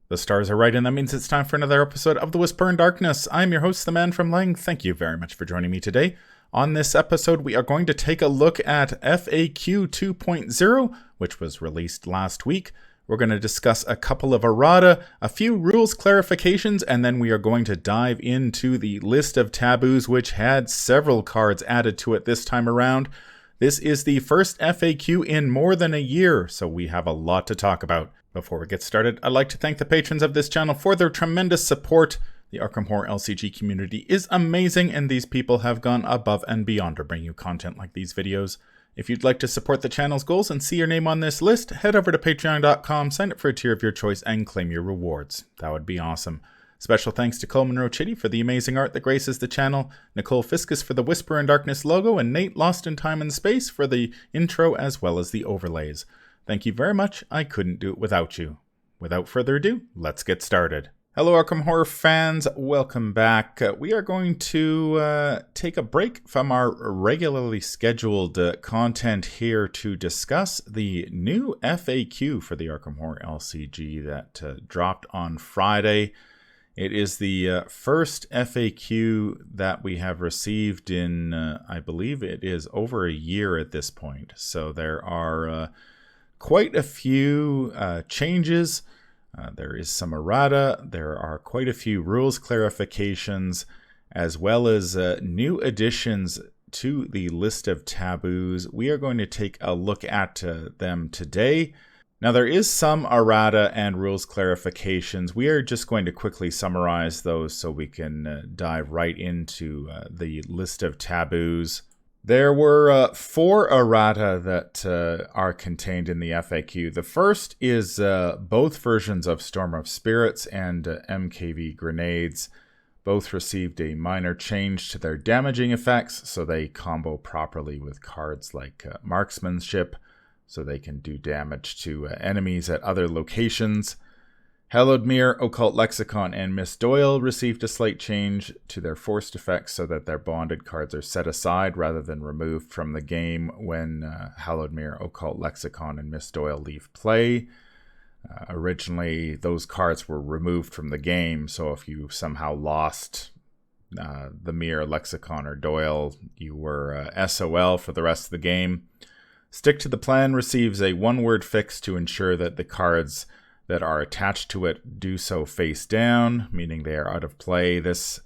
The stars are right, and that means it's time for another episode of The Whisper in Darkness. I'm your host, the Man from Lang. Thank you very much for joining me today. On this episode, we are going to take a look at FAQ 2.0, which was released last week. We're going to discuss a couple of errata, a few rules clarifications, and then we are going to dive into the list of taboos, which had several cards added to it this time around. This is the first FAQ in more than a year, so we have a lot to talk about. Before we get started, I'd like to thank the patrons of this channel for their tremendous support. The Arkham Horror LCG community is amazing, and these people have gone above and beyond to bring you content like these videos. If you'd like to support the channel's goals and see your name on this list, head over to patreon.com, sign up for a tier of your choice, and claim your rewards. That would be awesome. Special thanks to Coleman Rochitty for the amazing art that graces the channel, Nicole Fiscus for the Whisper in Darkness logo, and Nate Lost in Time and Space for the intro as well as the overlays. Thank you very much. I couldn't do it without you. Without further ado, let's get started. Hello, Arkham Horror fans. Welcome back. We are going to take a break from our regularly scheduled content here to discuss the new FAQ for the Arkham Horror LCG that dropped on Friday. It is the first FAQ that we have received in, I believe it is over a year at this point. So there are quite a few changes. There is some errata. There are quite a few rules clarifications, as well as new additions to the list of taboos. We are going to take a look at them today. Now, there is some errata and rules clarifications. We are just going to quickly summarize those so we can dive right into the list of taboos. There were 4 errata that are contained in the FAQ. The first is both versions of Storm of Spirits and MKV grenades. Both received a minor change to their damaging effects, so they combo properly with cards like Marksmanship, so they can do damage to enemies at other locations. Hallowed Mirror, Occult Lexicon, and Miss Doyle received a slight change to their forced effects so that their bonded cards are set aside rather than removed from the game when Hallowed Mirror, Occult Lexicon, and Miss Doyle leave play. Originally, those cards were removed from the game, so if you somehow lost the Mirror, Lexicon, or Doyle, you were SOL for the rest of the game. Stick to the Plan receives a one-word fix to ensure that the cards that are attached to it do so face down, meaning they are out of play. This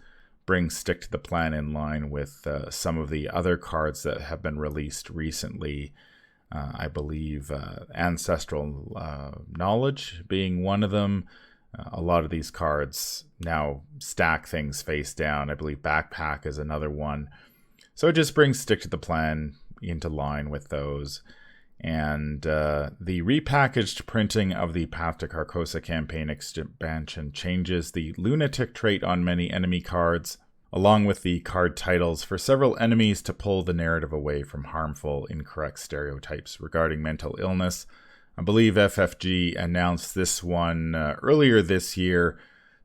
brings Stick to the Plan in line with some of the other cards that have been released recently. I believe Ancestral Knowledge being one of them. A lot of these cards now stack things face down. I believe Backpack is another one. So it just brings Stick to the Plan into line with those. And the repackaged printing of the Path to Carcosa campaign expansion changes the lunatic trait on many enemy cards, along with the card titles for several enemies to pull the narrative away from harmful, incorrect stereotypes regarding mental illness. I believe FFG announced this one earlier this year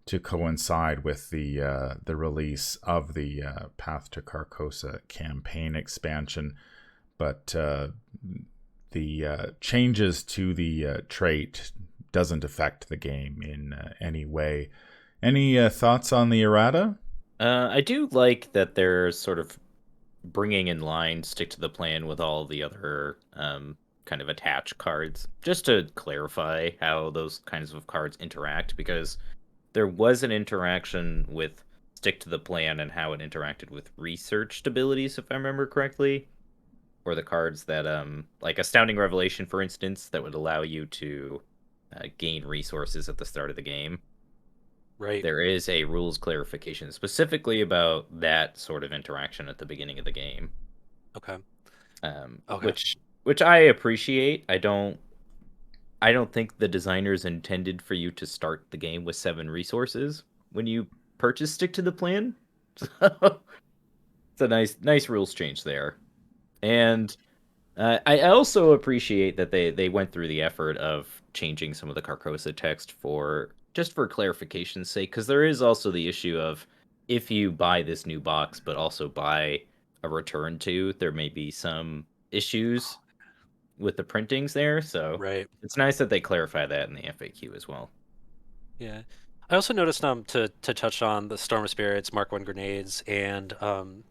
to coincide with the release of the Path to Carcosa campaign expansion. But the changes to the trait doesn't affect the game in any way. Any thoughts on the errata? I do like that they're sort of bringing in line Stick to the Plan with all the other kind of attached cards, just to clarify how those kinds of cards interact, because there was an interaction with Stick to the Plan and how it interacted with researched abilities, if I remember correctly. Or the cards that, like Astounding Revelation, for instance, that would allow you to gain resources at the start of the game. Right. There is a rules clarification specifically about that sort of interaction at the beginning of the game. Okay. Which I appreciate. I don't think the designers intended for you to start the game with 7 resources when you purchase Stick to the Plan. So it's a nice rules change there. And I also appreciate that they went through the effort of changing some of the Carcosa text for clarification's sake, because there is also the issue of if you buy this new box but also buy a return to, there may be some issues with the printings there. So Right. it's nice that they clarify that in the FAQ as well. Yeah. I also noticed to touch on the Storm of Spirits, Mark 1 grenades, and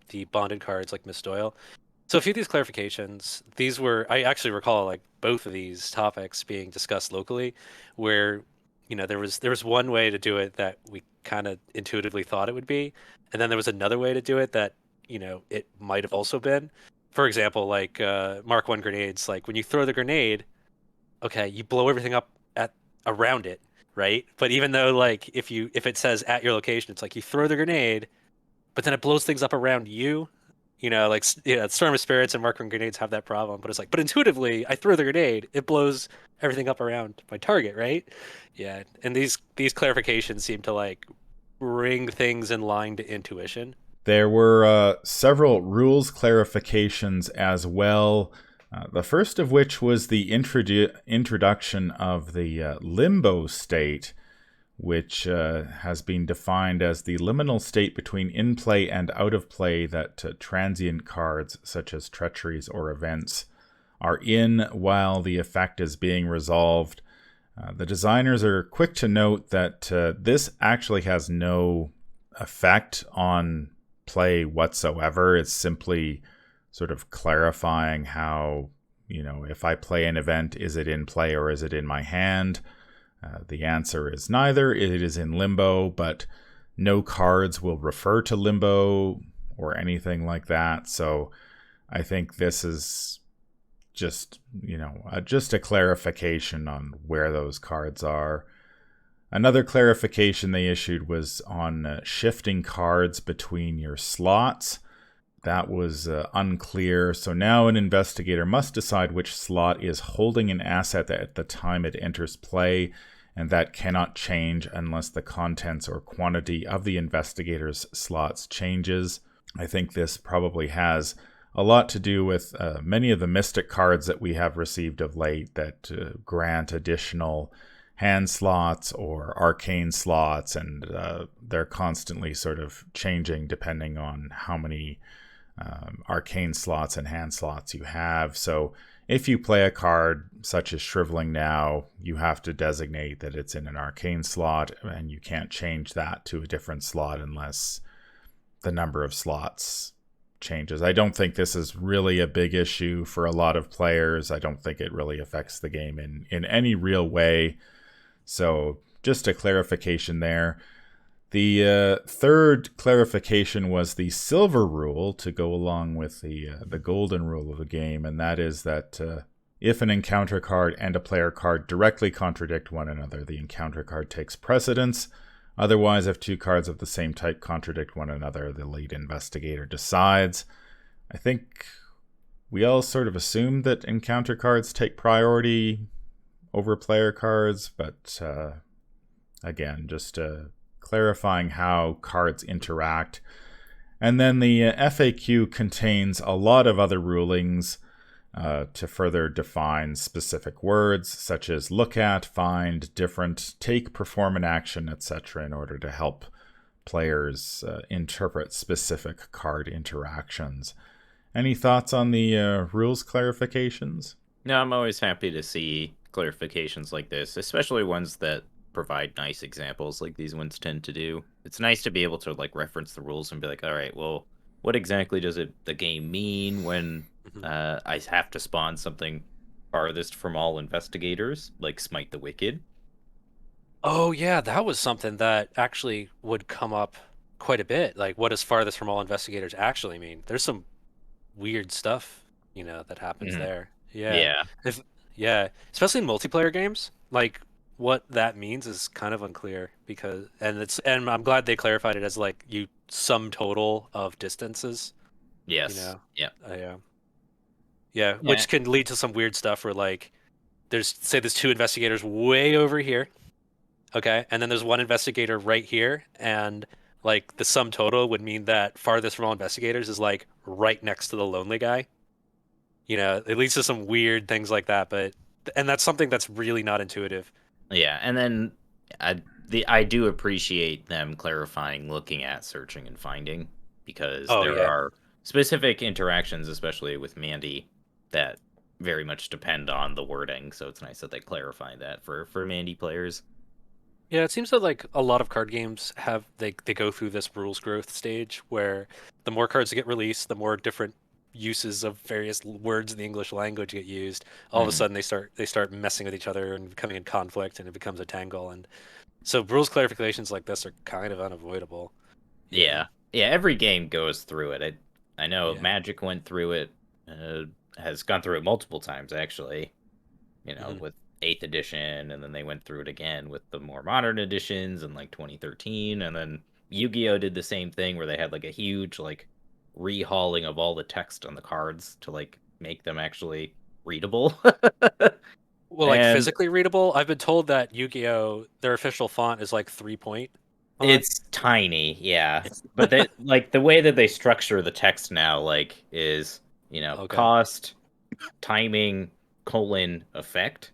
the bonded cards like Miss Doyle. So a few of these clarifications, these were I actually recall like both of these topics being discussed locally, where there was one way to do it that we kind of intuitively thought it would be, and then there was another way to do it that it might have also been. For example, like Mark 1 grenades, like when you throw the grenade, okay, you blow everything up at around it, right? But even though like if it says at your location, it's like you throw the grenade, but then it blows things up around you. Like Storm of Spirits and Mark One grenades have that problem, but it's like, but intuitively, I throw the grenade, it blows everything up around my target, right? Yeah, and these clarifications seem to like bring things in line to intuition. There were several rules clarifications as well. The first of which was the introduction of the limbo state, which has been defined as the liminal state between in-play and out-of-play that transient cards, such as treacheries or events, are in while the effect is being resolved. The designers are quick to note that this actually has no effect on play whatsoever. It's simply sort of clarifying how, if I play an event, is it in play or is it in my hand? The answer is neither. It is in limbo, but no cards will refer to limbo or anything like that. So I think this is just, just a clarification on where those cards are. Another clarification they issued was on shifting cards between your slots. That was unclear. So now an investigator must decide which slot is holding an asset at the time it enters play, and that cannot change unless the contents or quantity of the investigator's slots changes. I think this probably has a lot to do with many of the mystic cards that we have received of late that grant additional hand slots or arcane slots, and they're constantly sort of changing depending on how many arcane slots and hand slots you have. So if you play a card such as Shriveling Now, you have to designate that it's in an arcane slot, and you can't change that to a different slot unless the number of slots changes. I don't think this is really a big issue for a lot of players. I don't think it really affects the game in any real way. So just a clarification there. The third clarification was the silver rule to go along with the golden rule of the game, and that is that if an encounter card and a player card directly contradict one another, the encounter card takes precedence. Otherwise, if two cards of the same type contradict one another, the lead investigator decides. I think we all sort of assumed that encounter cards take priority over player cards, but again, just clarifying how cards interact. And then the FAQ contains a lot of other rulings to further define specific words, such as look at, find, different, take, perform an action, etc., in order to help players interpret specific card interactions. Any thoughts on the rules clarifications? No, I'm always happy to see clarifications like this, especially ones that provide nice examples like these ones tend to do. It's nice to be able to like reference the rules and be like, all right, well, what exactly does the game mean when I have to spawn something farthest from all investigators, like Smite the Wicked? Oh yeah, that was something that actually would come up quite a bit. Like, what does farthest from all investigators actually mean? There's some weird stuff, that happens there. Yeah. Yeah. If yeah, especially in multiplayer games, like what that means is kind of unclear and I'm glad they clarified it as like you sum total of distances, Yes. Yeah. yeah. Yeah, which can lead to some weird stuff where like there's two investigators way over here, okay, and then there's one investigator right here, and like the sum total would mean that farthest from all investigators is like right next to the lonely guy. It leads to some weird things like that, and that's something that's really not intuitive. Yeah, and then I do appreciate them clarifying looking at, searching, and finding, because there are specific interactions, especially with Mandy, that very much depend on the wording. So it's nice that they clarify that for Mandy players. Yeah, it seems that like a lot of card games have they go through this rules growth stage where the more cards that get released, the more different uses of various words in the English language get used. All of a Mhm. sudden they start messing with each other and coming in conflict, and it becomes a tangle. And so rules clarifications like this are kind of unavoidable. Yeah, Yeah, yeah. Every game goes through it. I know yeah. Magic went through it. Uh, has gone through it multiple times actually. Hmm. With 8th edition, and then they went through it again with the more modern editions in like 2013, and then Yu-Gi-Oh did the same thing where they had like a huge like rehauling of all the text on the cards to like make them actually readable. Well, like And physically readable, I've been told that Yu-Gi-Oh, their official font is like 3 point font. it's tiny, yeah. But they like the way that they structure the text now, like, is Okay. cost, timing, colon, effect.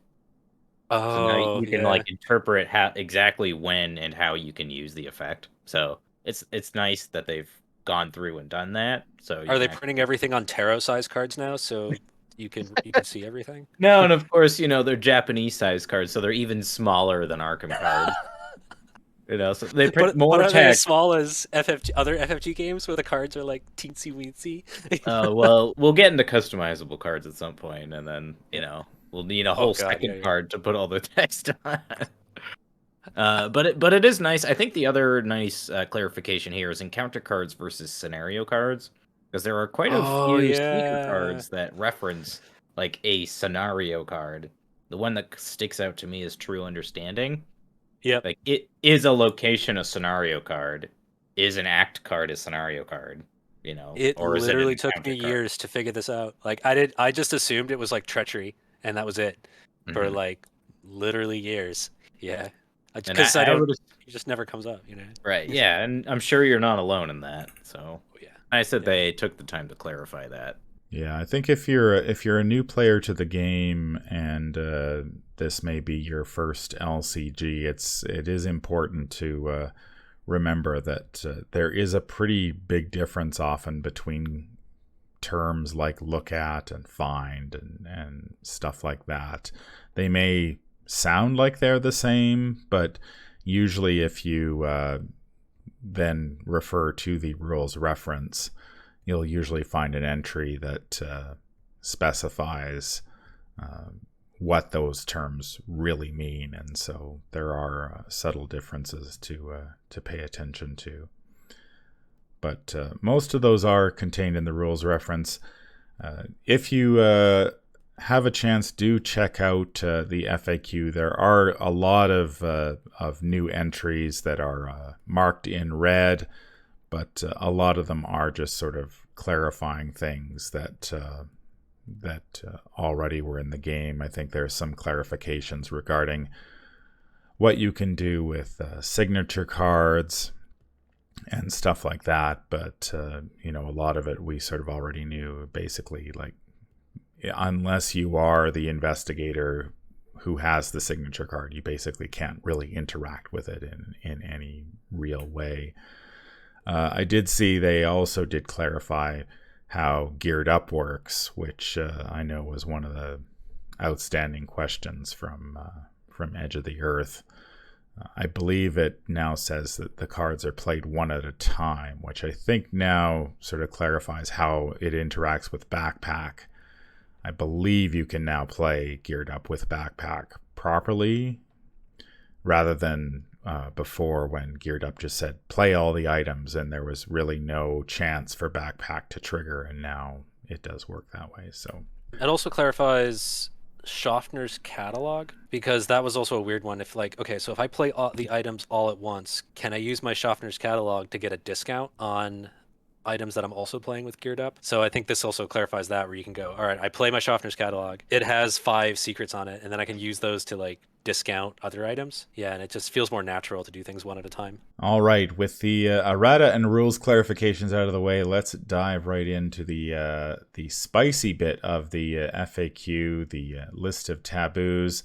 So now Oh, you can yeah. like interpret how exactly when and how you can use the effect. So it's nice that they've gone through and done that. So you Are can they printing actually everything on tarot size cards now so you can see everything? no, and of course they're Japanese size cards, so they're even smaller than Arkham cards. So they print But more are they as text. small as other FFG games where the cards are like teensy weensy? Well, we'll get into customizable cards at some point, and then we'll need a Oh whole god, yeah, second yeah. card to put all the text on. But it is nice. I think the other nice clarification here is encounter cards versus scenario cards, because there are quite a Oh few seeker yeah. cards that reference like a scenario card. The one that sticks out to me is True Understanding. Yep. Like, it is a location a scenario card, is an act card a scenario card, It or is it an literally took me encounter card? years to figure this out. Like I just assumed it was like treachery and that was it for Hmm. like literally years. Yeah. And Because I I don't would, it just never comes up. right, yeah, and I'm sure you're not alone in that. So Oh yeah. I said Yeah. they took the time to clarify that. Yeah, I think if you're a new player to the game and this may be your first LCG, it is important to remember that there is a pretty big difference often between terms like look at and find and stuff like that. They may sound like they're the same, but usually if you then refer to the rules reference, you'll usually find an entry that specifies uh, what those terms really mean, and so there are subtle differences to pay attention to. But most of those are contained in the rules reference. If you have a chance, do check out the FAQ. There are a lot of new entries that are marked in red, but a lot of them are just sort of clarifying things that already were in the game. I think there's some clarifications regarding what you can do with signature cards and stuff like that. But a lot of it we sort of already knew. Basically, like, unless you are the investigator who has the signature card, you basically can't really interact with it in any real way. I did see they also did clarify how geared up works, which I know was one of the outstanding questions from Edge of the Earth. I believe it now says that the cards are played one at a time, which I think now sort of clarifies how it interacts with Backpack. I believe you can now play Geared Up with Backpack properly, rather than before when Geared Up just said play all the items and there was really no chance for Backpack to trigger, and now it does work that way. So It also clarifies Schaffner's catalog because that was also a weird one. If like, okay, so if I play all the items all at once, can I use my Schaffner's catalog to get a discount on items that I'm also playing with Geared Up? So I think this also clarifies that, where you can go, all right, I play my Schaffner's catalog. It has 5 secrets on it, and then I can use those to like discount other items. Yeah, and it just feels more natural to do things one at a time. all right, with the errata and rules clarifications out of the way, let's dive right into the spicy bit of the FAQ, the list of taboos.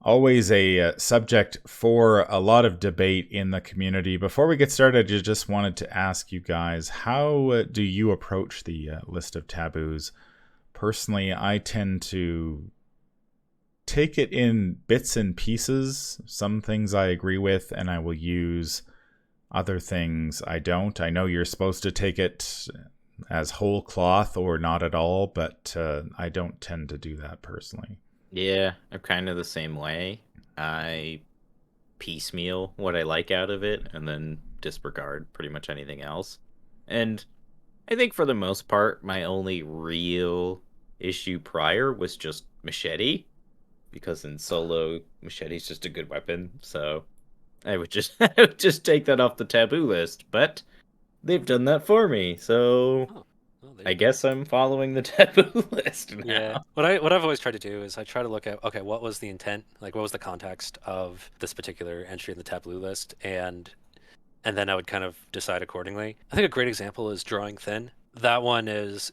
Always a subject for a lot of debate in the community. Before we get started, I just wanted to ask you guys, how do you approach the list of taboos? Personally, I tend to take it in bits and pieces. Some things I agree with, and I will use other things I don't. I know you're supposed to take it as whole cloth or not at all, but I don't tend to do that personally. Yeah, I'm kind of the same way. I piecemeal what I like out of it and then disregard pretty much anything else. And I think for the most part, my only real issue prior was just Machete, because in solo, Machete's just a good weapon, so I would just I would just take that off the taboo list, but they've done that for me, so I guess I'm following the taboo list now. Yeah. What I've always tried to do is I try to look at, okay, what was the intent? Like, what was the context of this particular entry in the taboo list? And then I would kind of decide accordingly. I think a great example is Drawing Thin. That one is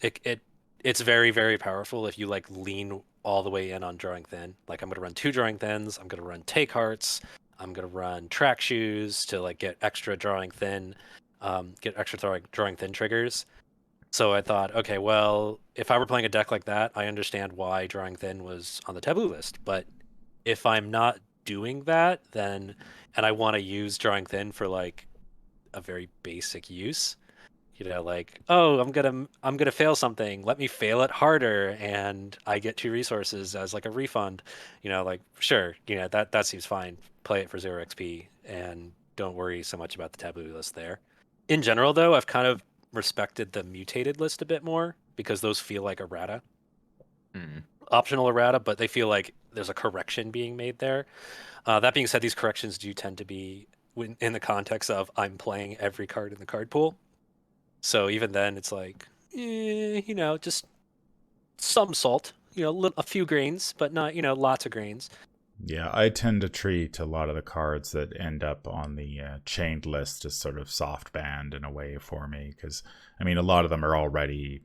it's very, very powerful if you like lean all the way in on Drawing Thin. Like, I'm going to run 2 Drawing Thins. I'm going to run Take Hearts. I'm going to run Track Shoes to like get extra Drawing Thin, Drawing Thin triggers. So I thought, okay, well, if I were playing a deck like that, I understand why Drawing Thin was on the taboo list. But if I'm not doing that, then, and I want to use Drawing Thin for like a very basic use, like, oh, I'm gonna fail something, let me fail it harder, and I get 2 resources as like a refund, like, sure, that seems fine. Play it for 0 XP and don't worry so much about the taboo list there. In general, though, I've kind of respected the mutated list a bit more because those feel like errata. Optional errata, but they feel like there's a correction being made there. That being said, these corrections do tend to be in the context of I'm playing every card in the card pool. So even then, it's like, just some salt, a few grains, but not, lots of grains. Yeah, I tend to treat a lot of the cards that end up on the chained list as sort of soft banned in a way for me, because, I mean, a lot of them are already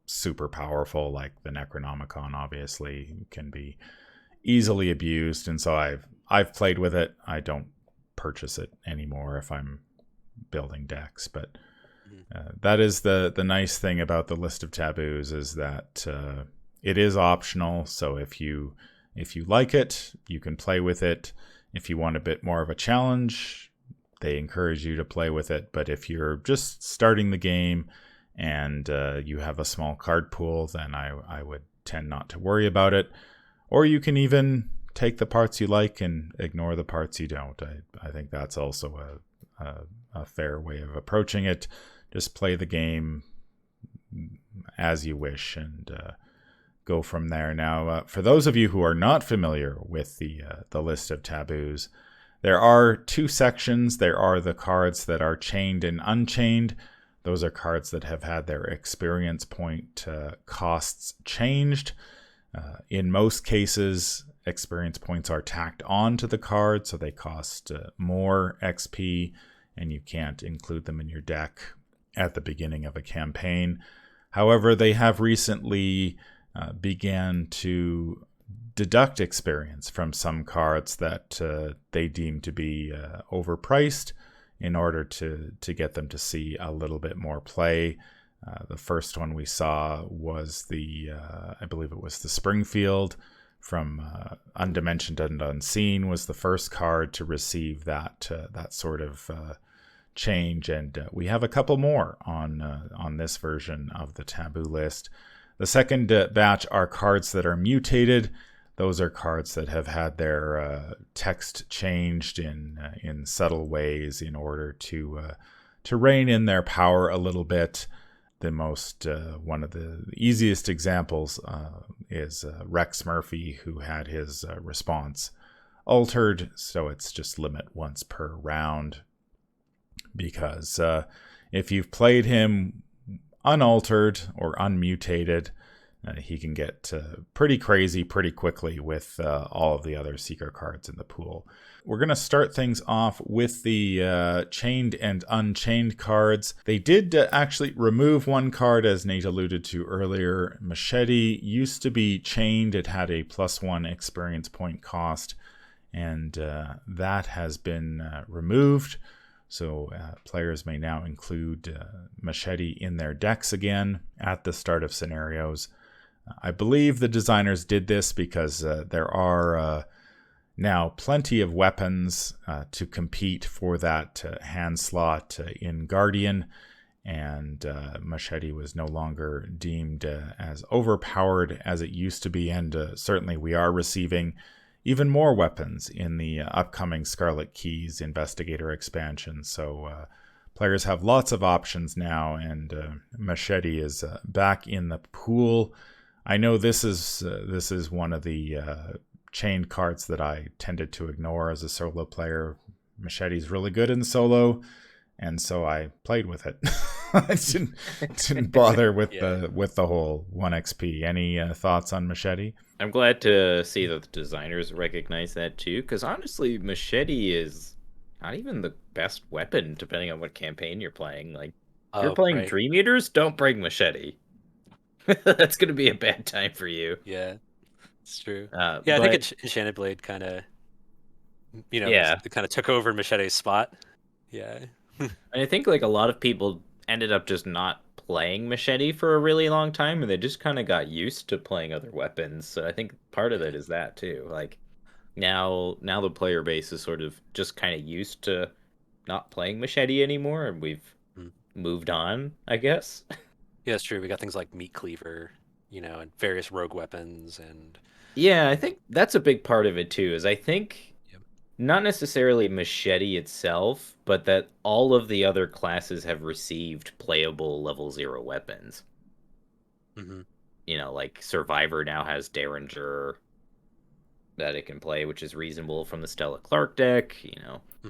super powerful, like the Necronomicon obviously can be easily abused, and so I've played with it. I don't purchase it anymore if I'm building decks, but that is the nice thing about the list of taboos, is that it is optional. So if you like it, you can play with it. If you want a bit more of a challenge, they encourage you to play with it. But if you're just starting the game and you have a small card pool, then I would tend not to worry about it. Or you can even take the parts you like and ignore the parts you don't. I think that's also a fair way of approaching it. Just play the game as you wish and go from there. Now, for those of you who are not familiar with the list of taboos, there are 2 sections. There are the cards that are chained and unchained. Those are cards that have had their experience point costs changed. In most cases, experience points are tacked on to the card, so they cost more XP, and you can't include them in your deck at the beginning of a campaign. However, they have recently began to deduct experience from some cards that they deem to be overpriced in order to get them to see a little bit more play. The first one we saw was I believe it was the Springfield from Undimensioned and Unseen was the first card to receive that sort of change, and we have a couple more on this version of the taboo list. The second batch are cards that are mutated. Those are cards that have had their text changed in subtle ways in order to rein in their power a little bit. The most one of the easiest examples is Rex Murphy, who had his response altered, so it's just limit once per round. Because if you've played him unaltered or unmutated, he can get pretty crazy pretty quickly with all of the other Seeker cards in the pool. We're going to start things off with the chained and unchained cards. They did actually remove one card, as Nate alluded to earlier. Machete used to be chained. It had a +1 experience point cost, and that has been removed. So players may now include Machete in their decks again at the start of scenarios. I believe the designers did this because there are now plenty of weapons to compete for that hand slot in Guardian, and Machete was no longer deemed as overpowered as it used to be, and certainly we are receiving even more weapons in the upcoming Scarlet Keys Investigator expansion, so players have lots of options now, and Machete is back in the pool. I know this is one of the chained cards that I tended to ignore as a solo player. Machete's really good in solo, and so I played with it. I didn't bother with the whole 1 XP. Any thoughts on Machete? I'm glad to see that the designers recognize that too, because honestly, Machete is not even the best weapon, depending on what campaign you're playing. Like, if you're playing Dream Eaters, don't bring Machete. That's going to be a bad time for you. Yeah, it's true. I think Enchanted Blade kind of, kind of took over Machete's spot. Yeah. And I think like a lot of people ended up just not playing Machete for a really long time, and they just kind of got used to playing other weapons. So I think part of it is that too. Like now the player base is sort of just kind of used to not playing Machete anymore, and we've moved on, I guess. Yeah, it's true. We got things like Meat Cleaver, and various rogue weapons, and yeah, I think that's a big part of it too. Is I think not necessarily Machete itself, but that all of the other classes have received playable level 0 weapons. Mm-hmm. Like Survivor now has Derringer that it can play, which is reasonable from the Stella Clark deck.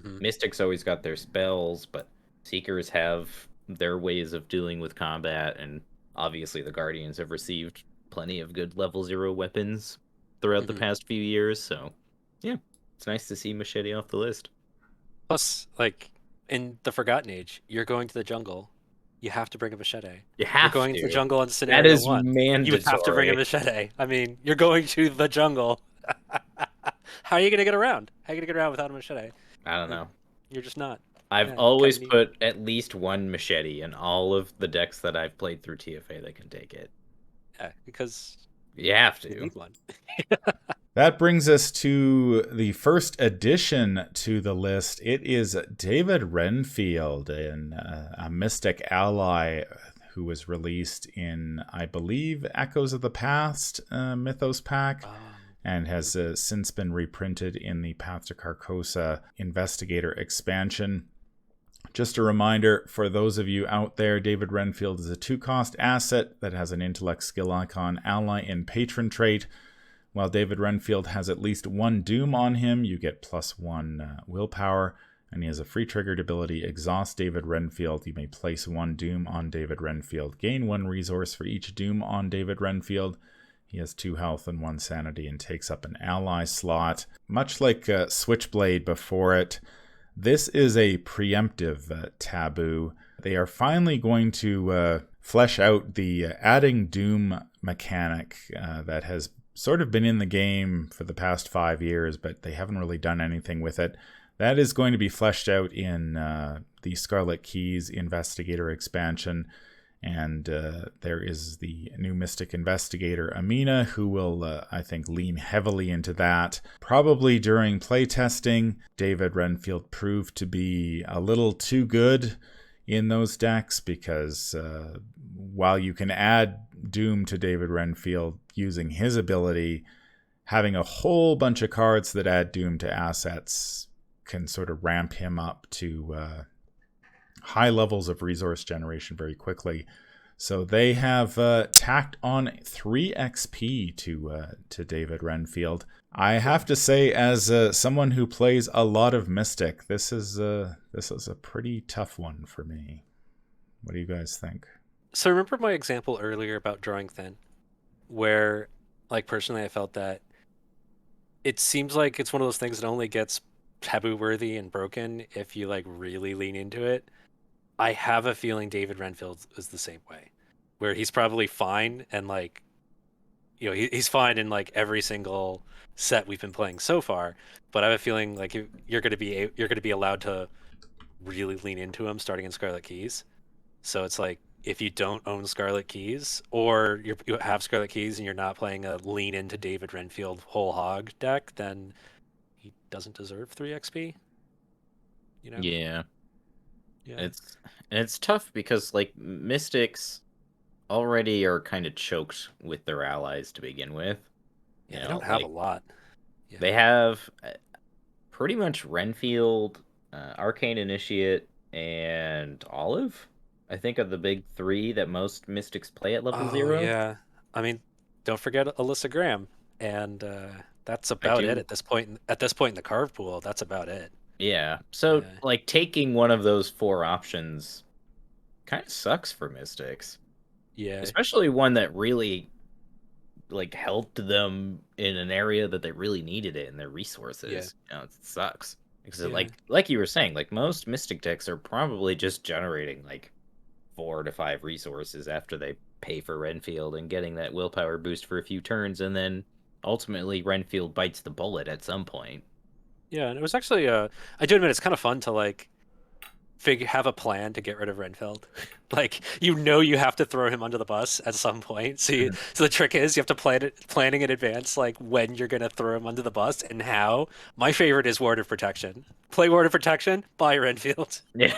Mystics always got their spells, but Seekers have their ways of dealing with combat, and obviously the Guardians have received plenty of good level 0 weapons throughout the past few years, so yeah, it's nice to see Machete off the list. Plus, like, in the Forgotten Age, you're going to the jungle, you have to bring a Machete. You're going to the jungle in scenario that is 1. mandatory. You have to bring a Machete. I mean, you're going to the jungle. How are you going to get around? How are you going to get around without a Machete? I don't know. You're just not. I've always put at least one Machete in all of the decks that I've played through TFA that can take it. Yeah, because you have to. You need one. That brings us to the first addition to the list. It is David Renfield, a Mystic ally who was released in, I believe, Echoes of the Past Mythos pack. And has since been reprinted in the Path to Carcosa Investigator expansion. Just a reminder for those of you out there, David Renfield is a 2-cost asset that has an intellect skill icon, ally, and patron trait. While David Renfield has at least 1 doom on him, you get +1 willpower, and he has a free triggered ability, Exhaust David Renfield. You may place 1 doom on David Renfield, gain 1 resource for each doom on David Renfield. He has 2 health and 1 sanity and takes up an ally slot. Much like Switchblade before it, this is a preemptive taboo. They are finally going to flesh out the adding Doom mechanic that has sort of been in the game for the past 5 years, but they haven't really done anything with it. That is going to be fleshed out in the Scarlet Keys Investigator expansion. And there is the new Mystic Investigator, Amina, who will, I think, lean heavily into that. Probably during playtesting, David Renfield proved to be a little too good in those decks because while you can add Doom to David Renfield using his ability, having a whole bunch of cards that add Doom to assets can sort of ramp him up to high levels of resource generation very quickly. So they have tacked on 3 XP to David Renfield. I have to say, as someone who plays a lot of Mystic, this is a pretty tough one for me. What do you guys think? So remember my example earlier about drawing thin, where, like, personally I felt that it seems like it's one of those things that only gets taboo worthy and broken if you, like, really lean into it. I have a feeling David Renfield is the same way, where he's probably fine and, like, he's fine in, like, every single set we've been playing so far. But I have a feeling like you're going to be allowed to really lean into him starting in Scarlet Keys. So it's like if you don't own Scarlet Keys, or you have Scarlet Keys and you're not playing a lean into David Renfield whole hog deck, then he doesn't deserve 3 XP. You know? Yeah. Yeah. It's tough because like Mystics already are kind of choked with their allies to begin with. Yeah, they don't have a lot. Yeah. They have pretty much Renfield, Arcane Initiate, and Olive. I think are the big 3 that most Mystics play at level 0. Yeah. I mean, don't forget Alyssa Graham, and that's about it at this point. At this point in the carve pool, that's about it. Yeah. So like taking one of those 4 options kind of sucks for Mystics. Yeah. Especially one that really like helped them in an area that they really needed it in their resources. Yeah. It sucks. Because like you were saying, like most Mystic decks are probably just generating like 4 to 5 resources after they pay for Renfield and getting that willpower boost for a few turns, and then ultimately Renfield bites the bullet at some point. Yeah, and it was actually I do admit it's kind of fun to like have a plan to get rid of Renfield. Like you have to throw him under the bus at some point. So so the trick is you have to planning in advance, like when you're gonna throw him under the bus and how. My favorite is Ward of Protection. Play Ward of Protection, buy Renfield. Yeah,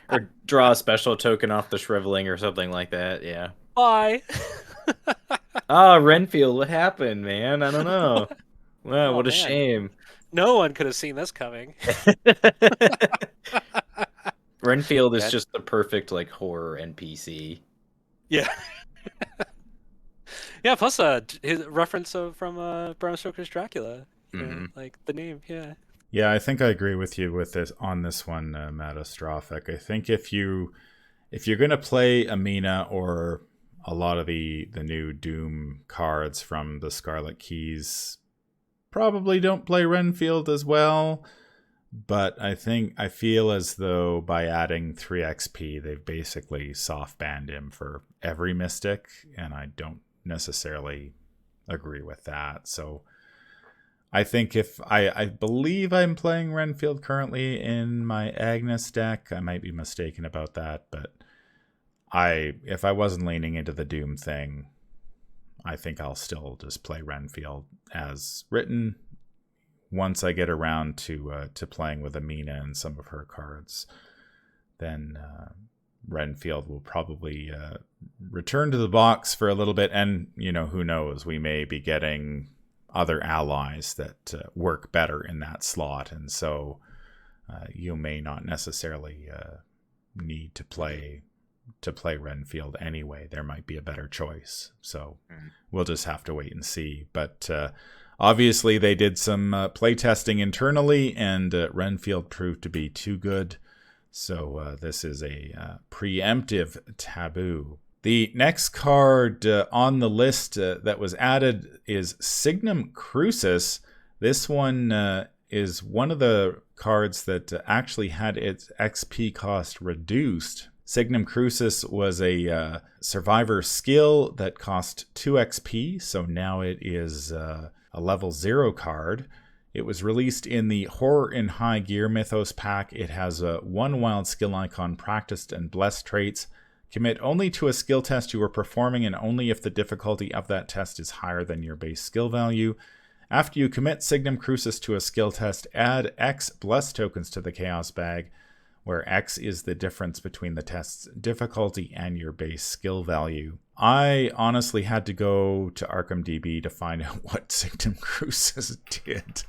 or draw a special token off the Shriveling or something like that. Yeah. Bye. Renfield, what happened, man? I don't know. Wow, what a shame. No one could have seen this coming. Renfield is just the perfect like horror NPC. Yeah. Yeah, plus his reference from Bram Stoker's Dracula. Like the name, yeah. Yeah, I think I agree with you with this on this one, Matastrophic. I think if you're gonna play Amina or a lot of the new Doom cards from the Scarlet Keys, probably don't play Renfield as well. But I feel as though by adding 3 XP, they've basically soft banned him for every Mystic, and I don't necessarily agree with that. So I think if I believe I'm playing Renfield currently in my Agnes deck. I might be mistaken about that, but if I wasn't leaning into the Doom thing, I think I'll still just play Renfield as written. Once I get around to playing with Amina and some of her cards, then Renfield will probably return to the box for a little bit. And, who knows, we may be getting other allies that work better in that slot. And so you may not necessarily need to play Renfield anyway. There might be a better choice. So we'll just have to wait and see. But obviously, they did some playtesting internally, and Renfield proved to be too good. So this is a preemptive taboo. The next card on the list that was added is Signum Crucis. This one is one of the cards that actually had its XP cost reduced. Signum Crucis was a survivor skill that cost 2 XP, so now it is a level 0 card. It was released in the Horror in High Gear Mythos pack. It has 1 wild skill icon, practiced and blessed traits. Commit only to a skill test you are performing and only if the difficulty of that test is higher than your base skill value. After you commit Signum Crucis to a skill test, add X blessed tokens to the Chaos bag, where X is the difference between the test's difficulty and your base skill value. I honestly had to go to Arkham DB to find out what Signum Crucis did.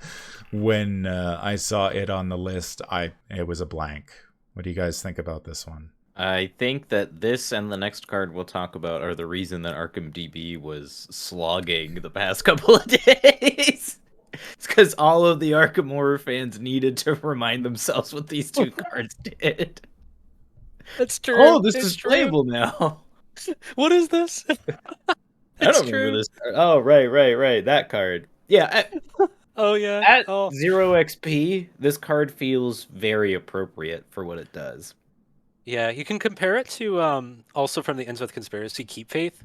When I saw it on the list, it was a blank. What do you guys think about this one? I think that this and the next card we'll talk about are the reason that Arkham DB was slogging the past couple of days. It's because all of the Arkham Horror fans needed to remind themselves what these 2 cards did. That's true. Oh, this is playable now. What is this? I don't remember this card. Oh, right. That card. Yeah. Oh, yeah. At 0 XP, this card feels very appropriate for what it does. Yeah, you can compare it to also from the Innsmouth Conspiracy, Keep Faith.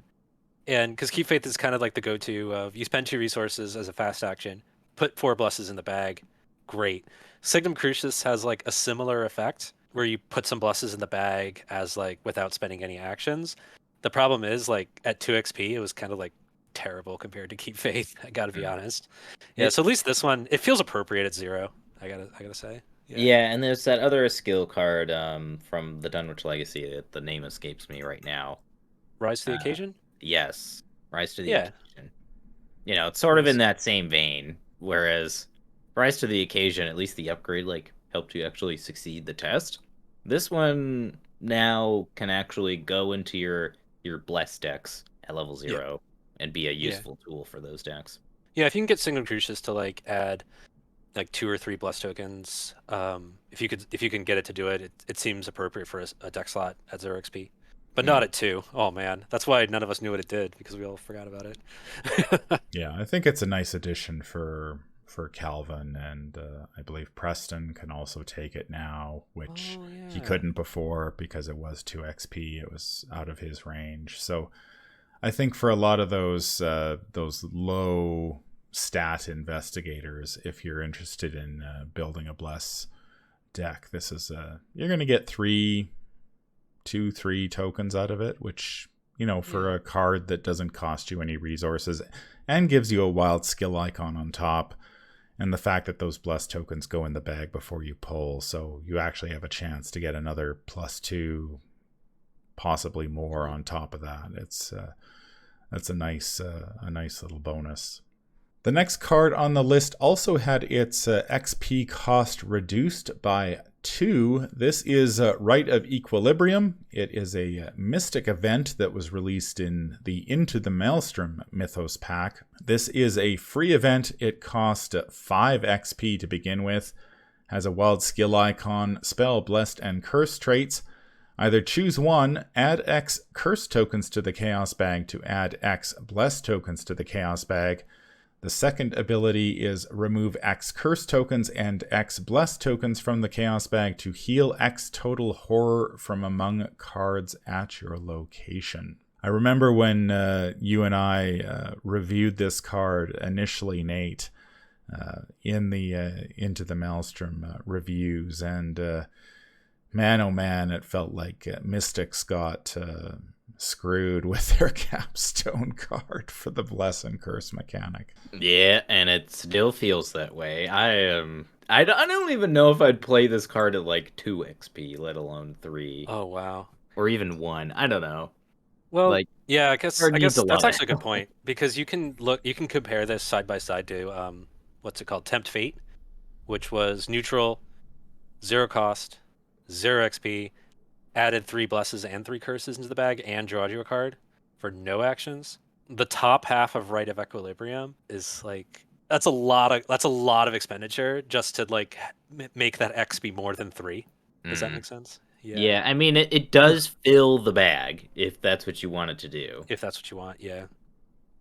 And because Keep Faith is kind of like the go-to of you spend 2 resources as a fast action, put 4 blesses in the bag. Great. Signum Crucis has like a similar effect, where you put some blesses in the bag as like without spending any actions. The problem is like at 2 XP, it was kind of like terrible compared to Keep Faith. I gotta be honest. Yeah, so at least this one, it feels appropriate at 0. I gotta say. Yeah, and there's that other skill card from the Dunwich Legacy. The name escapes me right now. Rise to the occasion? Yes, Rise to the Yeah. Occasion. You know, it's sort of in that same vein. Whereas Rise to the Occasion, at least the upgrade like helped you actually succeed the test. This one now can actually go into your blessed decks at level 0 and be a useful tool for those decks. Yeah, if you can get Signum Crucis to like add like 2 or 3 blessed tokens, if you can get it to do it, it seems appropriate for a deck slot at 0 XP. But not at 2. Oh man, that's why none of us knew what it did, because we all forgot about it. Yeah, I think it's a nice addition for Calvin, and I believe Preston can also take it now, which he couldn't before because it was 2 XP. It was out of his range. So I think for a lot of those low stat investigators, if you're interested in building a bless deck, this is you're going to get 3 tokens out of it, which, you know, for a card that doesn't cost you any resources and gives you a wild skill icon on top, and the fact that those blessed tokens go in the bag before you pull, so you actually have a chance to get another +2, possibly more on top of that. That's a nice little bonus. The next card on the list also had its XP cost reduced by 2. This is Rite of Equilibrium. It is a mystic event that was released in the Into the Maelstrom Mythos pack. This is a free event. It cost 5 XP to begin with. Has a wild skill icon, spell, blessed, and curse traits. Either choose one, add X curse tokens to the Chaos bag to add X blessed tokens to the Chaos bag. The second ability is remove X curse tokens and X blessed tokens from the Chaos bag to heal X total horror from among cards at your location. I remember when you and I reviewed this card initially, Nate, in the Into the Maelstrom reviews, and man, oh man, it felt like Mystics got screwed with their capstone card for the bless and curse mechanic. Yeah, and it still feels that way. I don't even know if I'd play this card at like 2 XP, let alone 3. Oh wow. Or even 1. I don't know. Well, like, yeah, I guess needs a that's lot. actually a good point, because you can compare this side by side to what's it called, Tempt Fate, which was neutral, 0 cost, 0 XP, added 3 blesses and 3 curses into the bag, and drawed you a card for no actions. The top half of Rite of Equilibrium is like that's a lot of expenditure just to like make that X be more than 3. Does that make sense? Yeah, I mean it does fill the bag if that's what you want it to do. If that's what you want, yeah.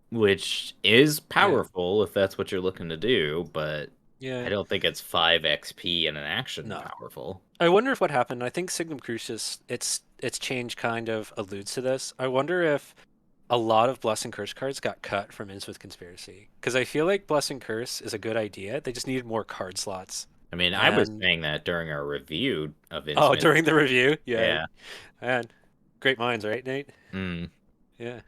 Which is powerful if that's what you're looking to do, but I don't think it's 5 XP in an action powerful. I wonder if what happened, I think Signum Crucis, its change kind of alludes to this. I wonder if a lot of Bless and Curse cards got cut from Ins with Conspiracy. Because I feel like Bless and Curse is a good idea. They just needed more card slots. I mean, I was saying that during our review of Ins. Oh, during the review? Yeah. Man, great minds, right, Nate? Yeah.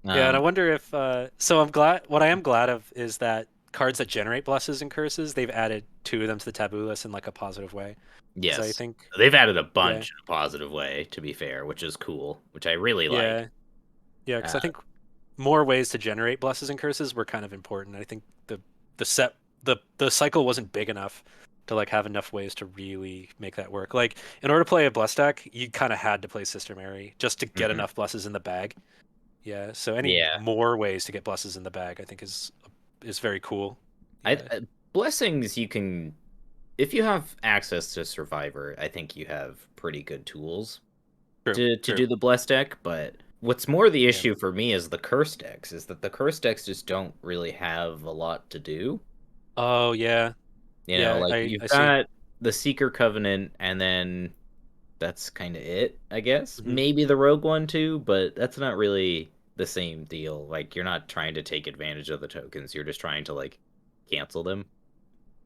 Yeah, and I wonder if... so what I am glad of is that cards that generate blesses and curses, they've added 2 of them to the taboo list in like a positive way. Yes, I think they've added a bunch in a positive way, to be fair, which is cool, which I really like. Yeah, because I think more ways to generate blesses and curses were kind of important. I think the cycle wasn't big enough to like have enough ways to really make that work. Like in order to play a bless deck, you kind of had to play Sister Mary just to get enough blesses in the bag. Yeah, so any more ways to get blesses in the bag, I think is very cool. Blessings, you can, if you have access to Survivor, I think you have pretty good tools to do the bless deck. But what's more the issue for me is the curse decks, is that the curse decks just don't really have a lot to do. Oh yeah, you know, like you've got the Seeker Covenant, and then that's kind of it, I guess. Maybe the Rogue one too, but that's not really the same deal. Like you're not trying to take advantage of the tokens, you're just trying to like cancel them.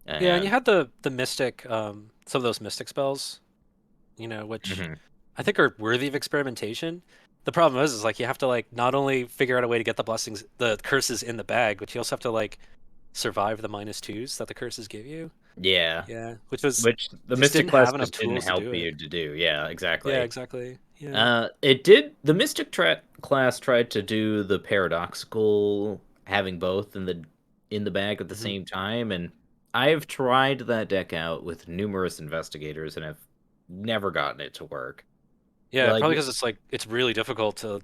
And you had the Mystic, some of those Mystic spells which Mhm. I think are worthy of experimentation. The problem is like you have to like not only figure out a way to get the curses in the bag, but you also have to like survive the -2s that the curses give you. Yeah. Yeah, Which the just Mystic didn't class have enough just didn't tools to help do it. you to do. Yeah, Yeah, exactly. exactly. Yeah. It did. The Mystic class tried to do the paradoxical, having both in the bag at the Mhm. same time, and I've tried that deck out with numerous investigators, and have never gotten it to work. Yeah, Like probably because it's really difficult to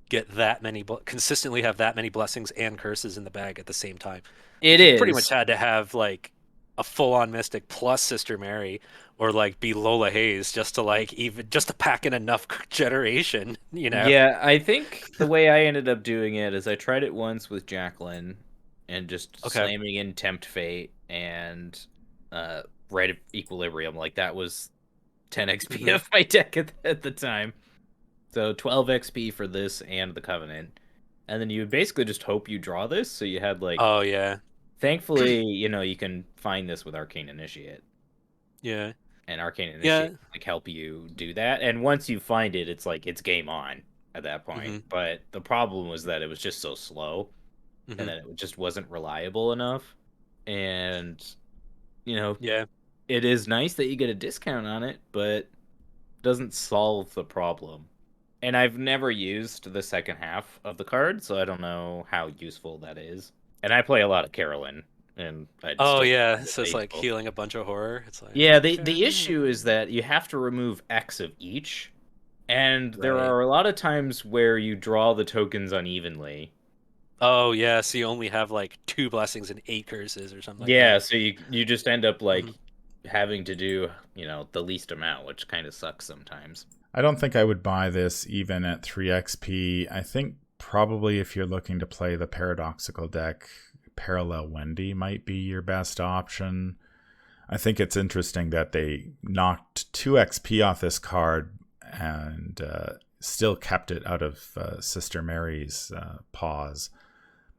get that many consistently have that many blessings and curses in the bag at the same time. it Like you pretty much is. had to have like a full-on mystic plus Sister Mary, or like be Lola Hayes just to like even just to pack in enough generation. Yeah, I think the way I ended up doing it is I tried it once with Jacqueline, and just Okay. slamming in Tempt Fate and uh Rite of Equilibrium. Like that was 10 XP Mhm. of my deck at the time. So 12 XP for this and the Covenant. And then you would basically just hope you draw this. So you had like, Oh yeah. thankfully, you can find this with Arcane Initiate. Yeah. And Arcane Initiate Yeah. like help you do that. And once you find it, it's like it's game on at that point. Mhm. But the problem was that it was just so slow, and Mhm. then it just wasn't reliable enough. And you know, Yeah. it is nice that you get a discount on it, but doesn't solve the problem. And I've never used the second half of the card, so I don't know how useful that is. And I play a lot of Carolyn, and I'd Oh still yeah. find it So it's like useful. healing a bunch of horror. It's like Yeah, the okay. issue is that you have to remove X of each, and there Right. are a lot of times where you draw the tokens unevenly. Oh yeah. So you only have like 2 blessings and 8 curses or something like Yeah, that. so you just end up like Mhm. having to do, the least amount, which kind of sucks sometimes. I don't think I would buy this even at 3 XP. I think probably if you're looking to play the paradoxical deck, Parallel Wendy might be your best option. I think it's interesting that they knocked 2 XP off this card and still kept it out of Sister Mary's paws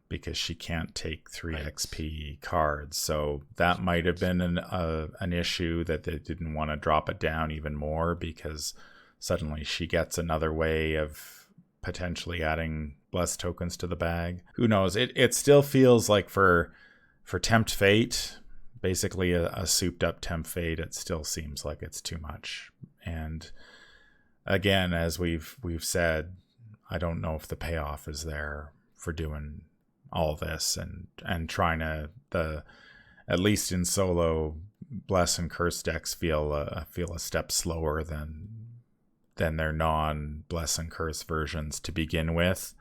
because she can't take 3 Right. XP cards. So that might have been an issue that they didn't want to drop it down even more because suddenly she gets another way of potentially adding blessed tokens to the bag. Who knows? It still feels like for Tempt Fate, basically a souped up Tempt Fate, it still seems like it's too much. And again, as we've said, I don't know if the payoff is there for doing all this and trying to at least in solo, bless and curse decks feel a step slower than their non bless and curse versions to begin with,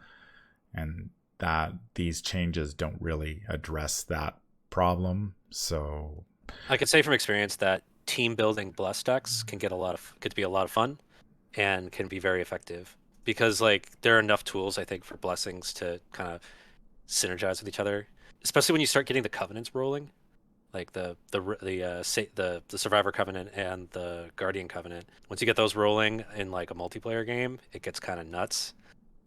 and that these changes don't really address that problem. So I could say from experience that team building bless decks can be a lot of fun and can be very effective because like there are enough tools I think for blessings to kind of synergize with each other, especially when you start getting the covenants rolling, like the Survivor Covenant and the Guardian Covenant. Once you get those rolling in like a multiplayer game, it gets kind of nuts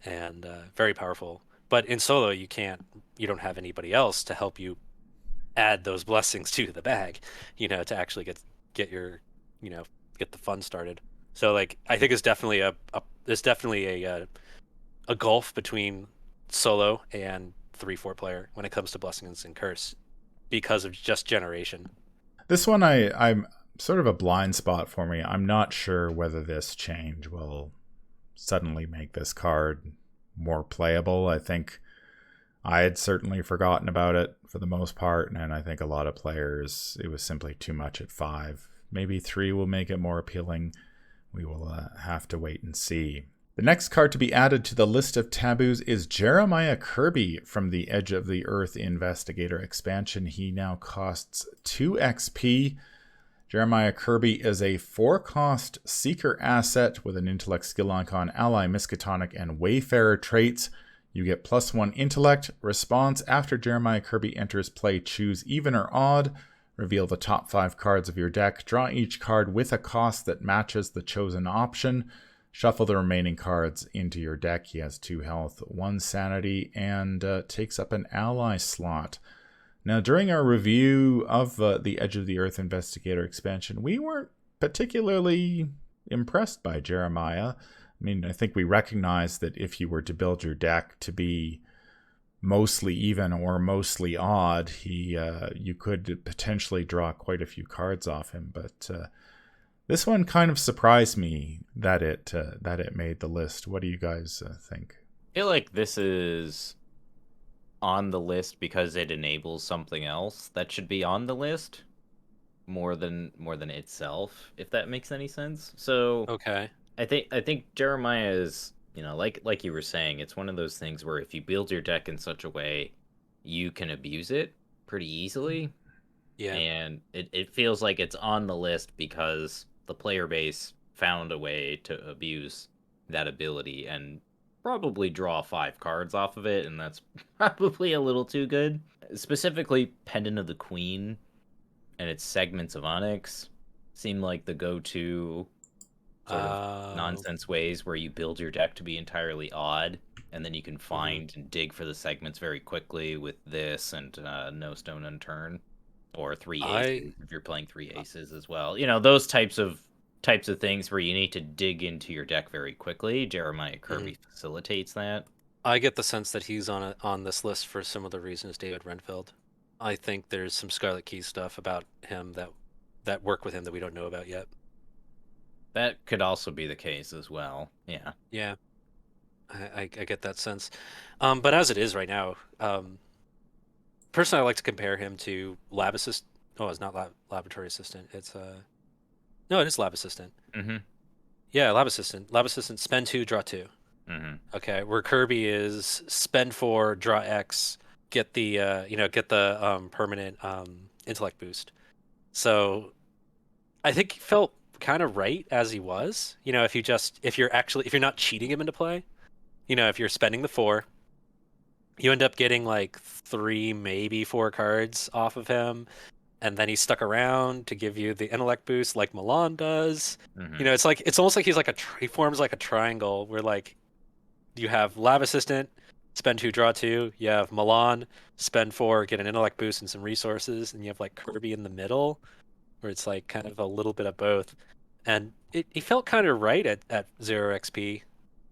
and very powerful. But in solo, you don't have anybody else to help you add those blessings to the bag, to actually get your, you know, get the fun started. So like I think it's definitely there's definitely a gulf between solo and 3-4 player when it comes to blessings and curse because of just generation. this one I'm sort of a blind spot for me. I'm not sure whether this change will suddenly make this card more playable. I think I had certainly forgotten about it for the most part, and I think a lot of players, it was simply too much at 5. Maybe 3 will make it more appealing. We will have to wait and see. The next card to be added to the list of taboos is Jeremiah Kirby from the Edge of the Earth Investigator expansion. He now costs 2 XP. Jeremiah Kirby is a 4-cost Seeker asset with an Intellect skill icon, Ally, Miskatonic, and Wayfarer traits. You get +1 Intellect. Response: after Jeremiah Kirby enters play, choose even or odd. Reveal the top 5 cards of your deck. Draw each card with a cost that matches the chosen option. Shuffle the remaining cards into your deck. He has 2 health, 1 sanity, and takes up an ally slot. Now, during our review of the Edge of the Earth Investigator expansion, we weren't particularly impressed by Jeremiah. I mean, I think we recognize that if you were to build your deck to be mostly even or mostly odd, you could potentially draw quite a few cards off him. But this one kind of surprised me that it made the list. What do you guys think? I feel like this is on the list because it enables something else that should be on the list more than itself, if that makes any sense. So Okay. I think Jeremiah is, like you were saying, it's one of those things where if you build your deck in such a way, you can abuse it pretty easily. Yeah. And it feels like it's on the list because the player base found a way to abuse that ability and probably draw 5 cards off of it, and that's probably a little too good. Specifically, Pendant of the Queen and its segments of Onyx seem like the go-to sort of nonsense ways where you build your deck to be entirely odd, and then you can find and dig for the segments very quickly with this and No Stone Unturned, or 3 aces if you're playing 3 aces as well. Those types of things where you need to dig into your deck very quickly. Jeremiah Kirby facilitates that. I get the sense that he's on this list for similar reasons David Renfield. I think there's some Scarlet Key stuff about him that work with him that we don't know about yet. That could also be the case as well. Yeah. Yeah. I get that sense. But as it is right now, personally I like to compare him to Lab Assistant. Oh, it's not Laboratory Assistant. It's no, it is Lab Assistant. Mm-hmm. Yeah, Lab Assistant. Lab Assistant, spend 2, draw 2. Mm-hmm. Okay, where Kirby is spend 4, draw X, get the permanent intellect boost. So I think he felt kind of right as he was. If you're not cheating him into play, if you're spending the 4, you end up getting like 3, maybe 4 cards off of him, and then he's stuck around to give you the intellect boost like Milan does. Mm-hmm. It's almost like he's like he forms like a triangle where like you have Lab Assistant, spend 2, draw 2. You have Milan, spend 4, get an intellect boost and some resources, and you have like Kirby in the middle, where it's like kind of a little bit of both. And he felt kind of right at 0 XP,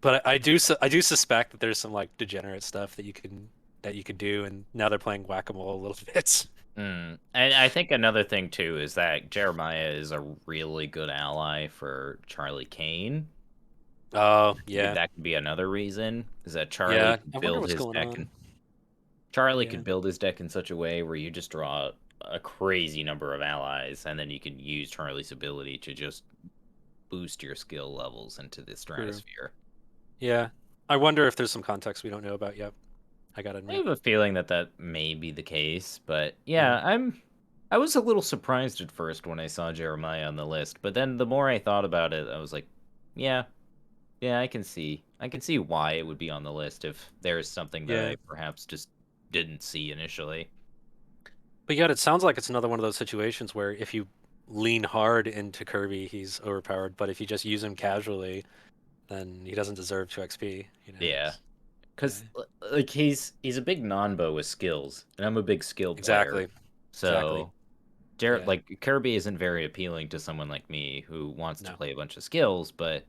but I do suspect that there's some like degenerate stuff that you can do, and now they're playing whack-a-mole a little bit. And I think another thing too is that Jeremiah is a really good ally for Charlie Kane. Oh yeah, that could be another reason. Is that Charlie could build his deck, and Charlie could build his deck in such a way where you just draw a crazy number of allies, and then you can use Charlie's ability to just boost your skill levels into the stratosphere. Yeah, I wonder if there's some context we don't know about yet. I have a feeling that may be the case, but yeah, I was a little surprised at first when I saw Jeremiah on the list, but then the more I thought about it, I was like, yeah, I can see why it would be on the list if there's something that I perhaps just didn't see initially. But yet it sounds like it's another one of those situations where if you lean hard into Kirby, he's overpowered, but if you just use him casually, then he doesn't deserve 2 XP. Yeah. Because like he's a big non-bow with skills, and I'm a big skill player. So like Kirby isn't very appealing to someone like me who wants to play a bunch of skills, but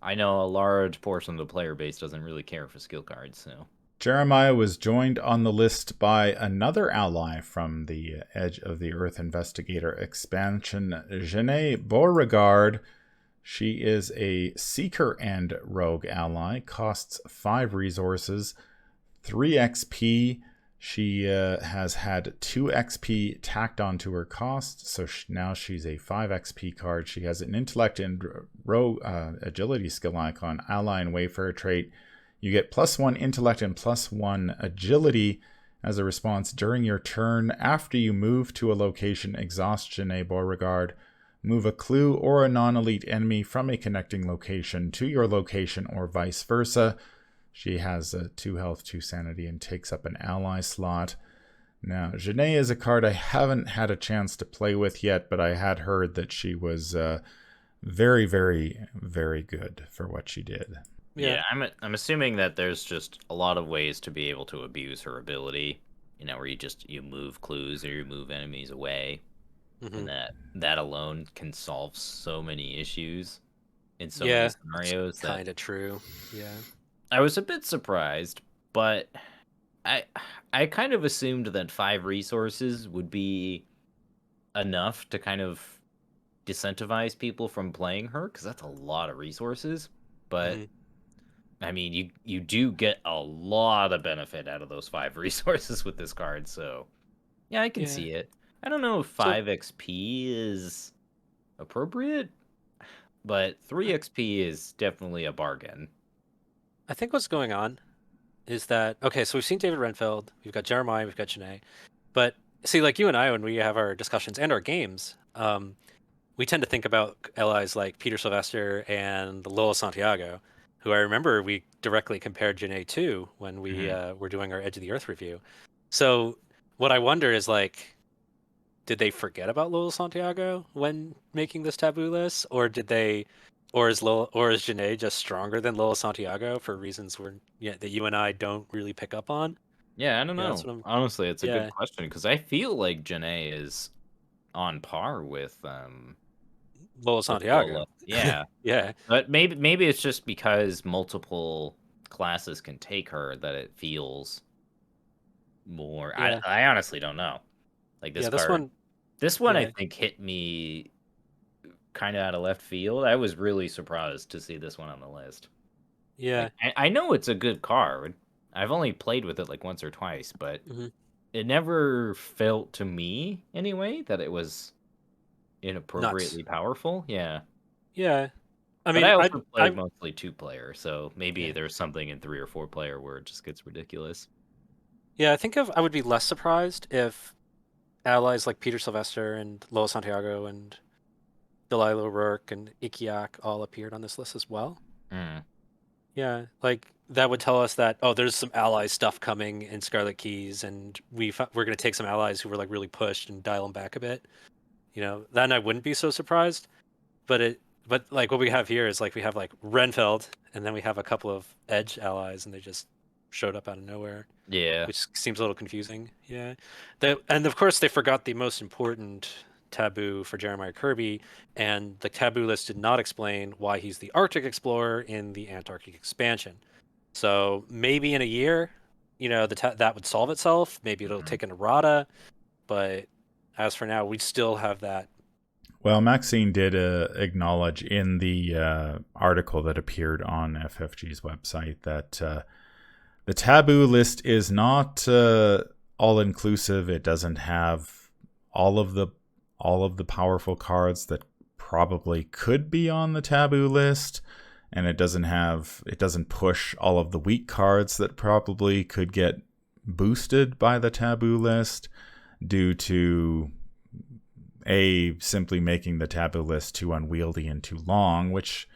I know a large portion of the player base doesn't really care for skill cards. So Jeremiah was joined on the list by another ally from the Edge of the Earth Investigator expansion, Janae Beauregard. She is a Seeker and Rogue ally, costs 5 resources, 3 XP. She has had 2 XP tacked onto her cost, so now she's a 5 XP card. She has an Intellect and Rogue Agility skill icon, Ally and Wayfarer trait. You get +1 Intellect and +1 Agility as a response during your turn. After you move to a location, exhaust Janae Beauregard. Move a clue or a non-elite enemy from a connecting location to your location or vice versa. She has 2 health, 2 sanity, and takes up an ally slot. Now, Janae is a card I haven't had a chance to play with yet, but I had heard that she was very, very, very good for what she did. Yeah, I'm assuming that there's just a lot of ways to be able to abuse her ability. Where you move clues or you move enemies away. And that alone can solve so many issues. in so many Yeah, scenarios that kind of true. Yeah. I was a bit surprised, but I I kind of assumed that 5 resources would be enough to kind of disincentivize people from playing her, because that's a lot of resources. But Mhm. I mean, you do get a lot of benefit out of those 5 resources with this card, so yeah, I can Yeah. see it. I don't know if So 5 XP is appropriate, but 3 XP is definitely a bargain. I think what's going on is that okay, so we've seen David Renfield, we've got Jeremiah, we've got Janae, but see, like you and I, when we have our discussions and our games, we tend to think about allies like Peter Sylvester and Lola Santiago, who I remember we directly compared Janae to when we Mhm. were doing our Edge of the Earth review. So what I wonder is like, did they forget about Lola Santiago when making this taboo list, or did they, or is Janae just stronger than Lola Santiago for reasons that you and I don't really pick up on? Yeah, I don't Yeah, that's know. what I'm. Honestly, it's a good Yeah, question because I feel like Janae is on par Lola with Santiago. Lola. Yeah. Yeah, But maybe it's just because multiple classes can take her that it feels more. I yeah, I honestly don't know. Like yeah. This one, this one I yeah, think hit me kind of out of left field. I was really surprised to see this one on the list. yeah. Like I know it's a good card. I've only played with it like once or twice, but Hmm. it never felt to me anyway that it was Nuts. inappropriately powerful. Yeah. Yeah. I But mean, I I, also played I, mostly 2-player, so maybe yeah, there's something in 3 or 4-player where it just gets ridiculous. yeah. I would be less surprised if allies like Peter Sylvester and Lola Santiago and Delilah Rourke and Ikiak all appeared on this list as well. Mm. Yeah, like that would tell us that there's some ally stuff coming in Scarlet Keys, and we're gonna take some allies who were like really pushed and dial them back a bit. Then I wouldn't be so surprised. But like what we have here is like we have like Renfeld, and then we have a couple of Edge allies, and they just showed up out of nowhere, Yeah. which seems a little confusing. Yeah, and of course they forgot the most important taboo for Jeremiah Kirby, and the taboo list did not explain why he's the Arctic explorer in the Antarctic expansion. So maybe in a year, that would solve itself. Maybe it'll Mhm. take an errata, but as for now, we still have that. Well, Maxine did acknowledge in the article that appeared on FFG's website that the taboo list is not all inclusive. It doesn't have all of the powerful cards that probably could be on the taboo list, and it doesn't push all of the weak cards that probably could get boosted by the taboo list due to simply making the taboo list too unwieldy and too long, which,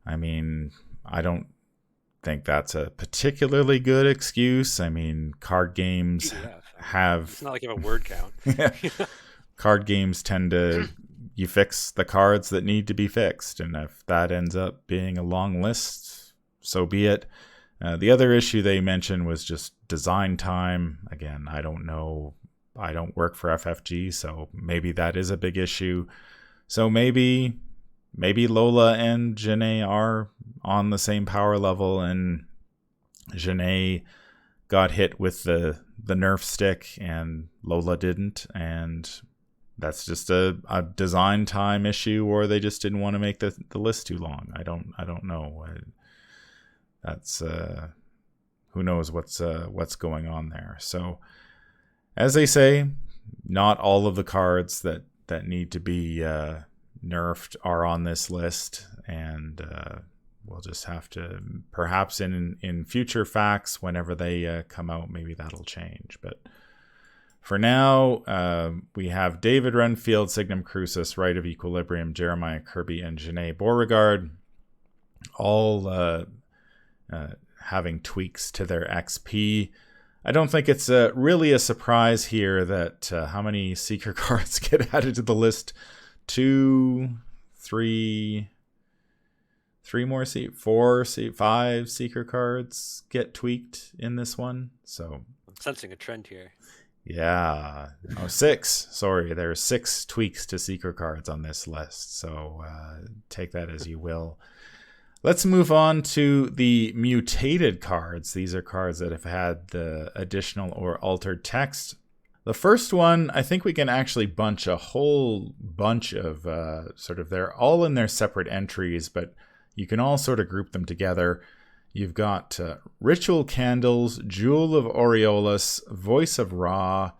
I mean, I don't think that's a particularly good excuse. I mean, card games PDF. I mean, it's have not like you have a word count. card games tend to you fix the cards that need to be fixed, and if that ends up being a long list, so be it. The other issue they mentioned was just design time. Again, I don't know. I don't work for FFG, so maybe that is a big issue. So maybe Lola and Janae are on the same power level, and Janae got hit with the nerf stick and Lola didn't, and that's just a design time issue, or they just didn't want to make the list too long. I don't know. That's who knows what's going on there. So as they say, not all of the cards that need to be nerfed are on this list, and we'll just have to, perhaps in future facts, whenever they come out, maybe that'll change. But for now, we have David Renfield, Signum Crucis, Rite of Equilibrium, Jeremiah Kirby, and Janae Beauregard, all having tweaks to their XP. I don't think it's really a surprise here that how many Seeker cards get added to the list. 2, 3, 3 more, 4, 5 Seeker cards get tweaked in this one. So I'm sensing a trend here. Yeah. Oh, 6. Sorry, there are 6 tweaks to Seeker cards on this list, so take that as you will. Let's move on to the mutated cards. These are cards that have had the additional or altered text. The first one, I think we can actually bunch a whole bunch of they're all in their separate entries, but you can all sort of group them together. You've got Ritual Candles, Jewel of Aureolus, Voice of Ra,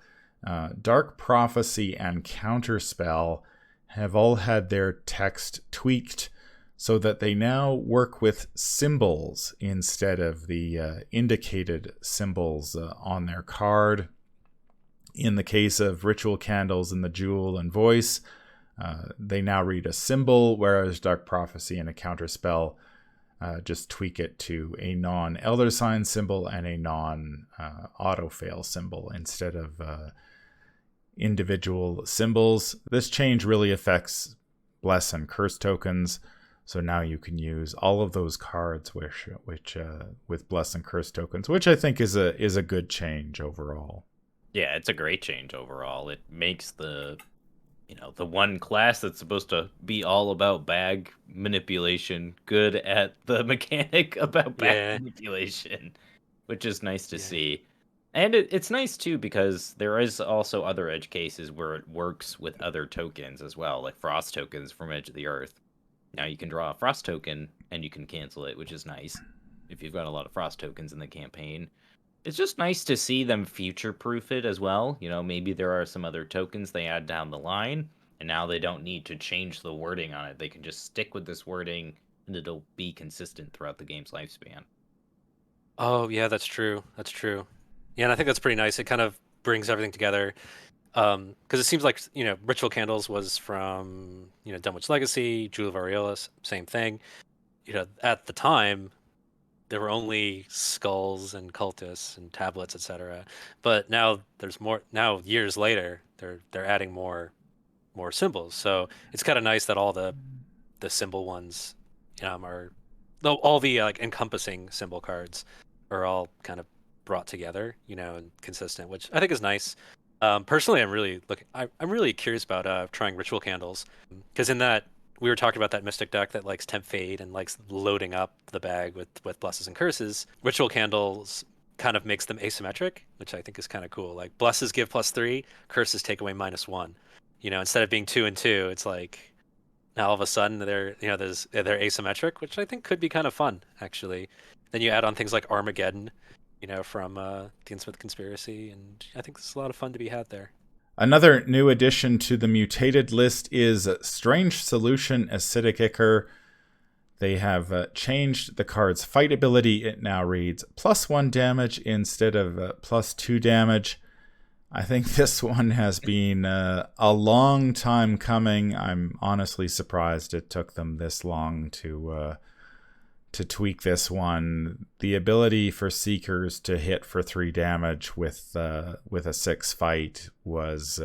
Dark Prophecy, and Counterspell have all had their text tweaked so that they now work with symbols instead of the indicated symbols on their card. In the case of Ritual Candles and the Jewel and Voice, they now read a symbol, whereas Dark Prophecy and a Counterspell just tweak it to a non-Elder Sign symbol and a non-auto-fail symbol instead of individual symbols. This change really affects Bless and Curse tokens, so now you can use all of those cards which with Bless and Curse tokens, which I think is a good change overall. Yeah, it's a great change overall. It makes the one class that's supposed to be all about bag manipulation good at the mechanic about bag manipulation, which is nice to see. And it's nice too because there is also other edge cases where it works with other tokens as well, like frost tokens from Edge of the Earth. Now you can draw a frost token and you can cancel it, which is nice if you've got a lot of frost tokens in the campaign. It's just nice to see them future-proof it as well. Maybe there are some other tokens they add down the line, and now they don't need to change the wording on it. They can just stick with this wording, and it'll be consistent throughout the game's lifespan. Oh, yeah, that's true. That's true. Yeah, and I think that's pretty nice. It kind of brings everything together. Because it seems like, Ritual Candles was from, Dunwich Legacy, Jewel of Aureolus, same thing. At the time, there were only skulls and cultists and tablets, etc. But now there's more. Now years later, they're adding more symbols. So it's kind of nice that all the symbol ones, are all the encompassing symbol cards are all kind of brought together, and consistent, which I think is nice. Personally, I'm really curious about trying Ritual Candles because in that. We were talking about that Mystic deck that likes Temp Fade and likes loading up the bag with Blesses and Curses. Ritual Candles kind of makes them asymmetric, which I think is kind of cool. Like Blesses give +3, Curses take away -1. Instead of being 2 and 2, it's like now all of a sudden they're asymmetric, which I think could be kind of fun actually. Then you add on things like Armageddon, from the Innsmouth Conspiracy, and I think there's a lot of fun to be had there. Another new addition to the mutated list is Strange Solution Acidic Ichor. They have changed the card's fight ability. It now reads +1 damage instead of +2 damage. I think this one has been a long time coming. I'm honestly surprised it took them this long to tweak this one. The ability for Seekers to hit for 3 damage with a 6 fight was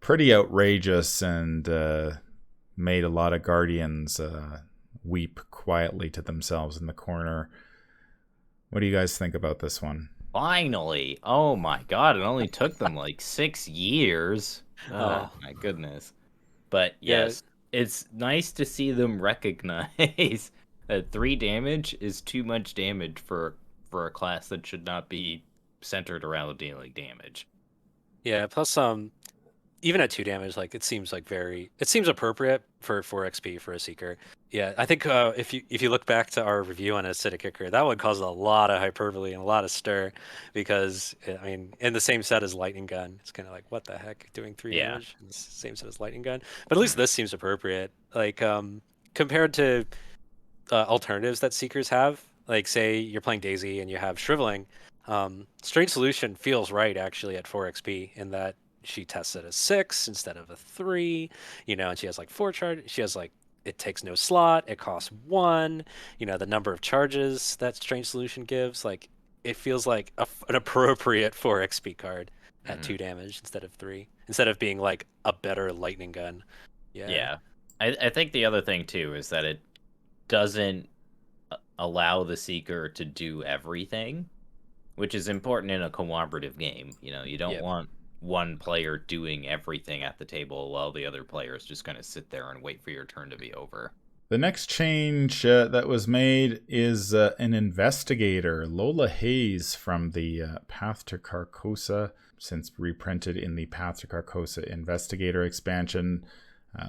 pretty outrageous and made a lot of Guardians weep quietly to themselves in the corner. What do you guys think about this one? Finally! Oh my god, it only took them like 6 years. Oh my goodness. But yes, it's nice to see them recognize that 3 damage is too much damage for a class that should not be centered around dealing damage. Yeah, plus even at 2 damage, it seems appropriate for 4 XP for a Seeker. Yeah, I think if you look back to our review on Acidic Ichor, that one caused a lot of hyperbole and a lot of stir because in the same set as Lightning Gun, it's kind of like, what the heck, doing 3 damage in the same set as Lightning Gun. But at least this seems appropriate. Compared to alternatives that Seekers have, say you're playing Daisy and you have Shriveling, Strange Solution feels right actually at 4 XP in that she tests it as 6 instead of a 3, and she has 4 charge. She has it takes no slot, it costs 1, the number of charges that Strange Solution gives, it feels like an appropriate 4 XP card at 2 damage instead of 3, instead of being a better Lightning Gun. Yeah. I think the other thing too is that it doesn't allow the Seeker to do everything. which is important in a cooperative game. You know, you don't want one player doing everything at the table while the other player is just going to sit there and wait for your turn to be over. The next change that was made is an investigator, Lola Hayes from the Path to Carcosa, since reprinted in the Path to Carcosa Investigator expansion.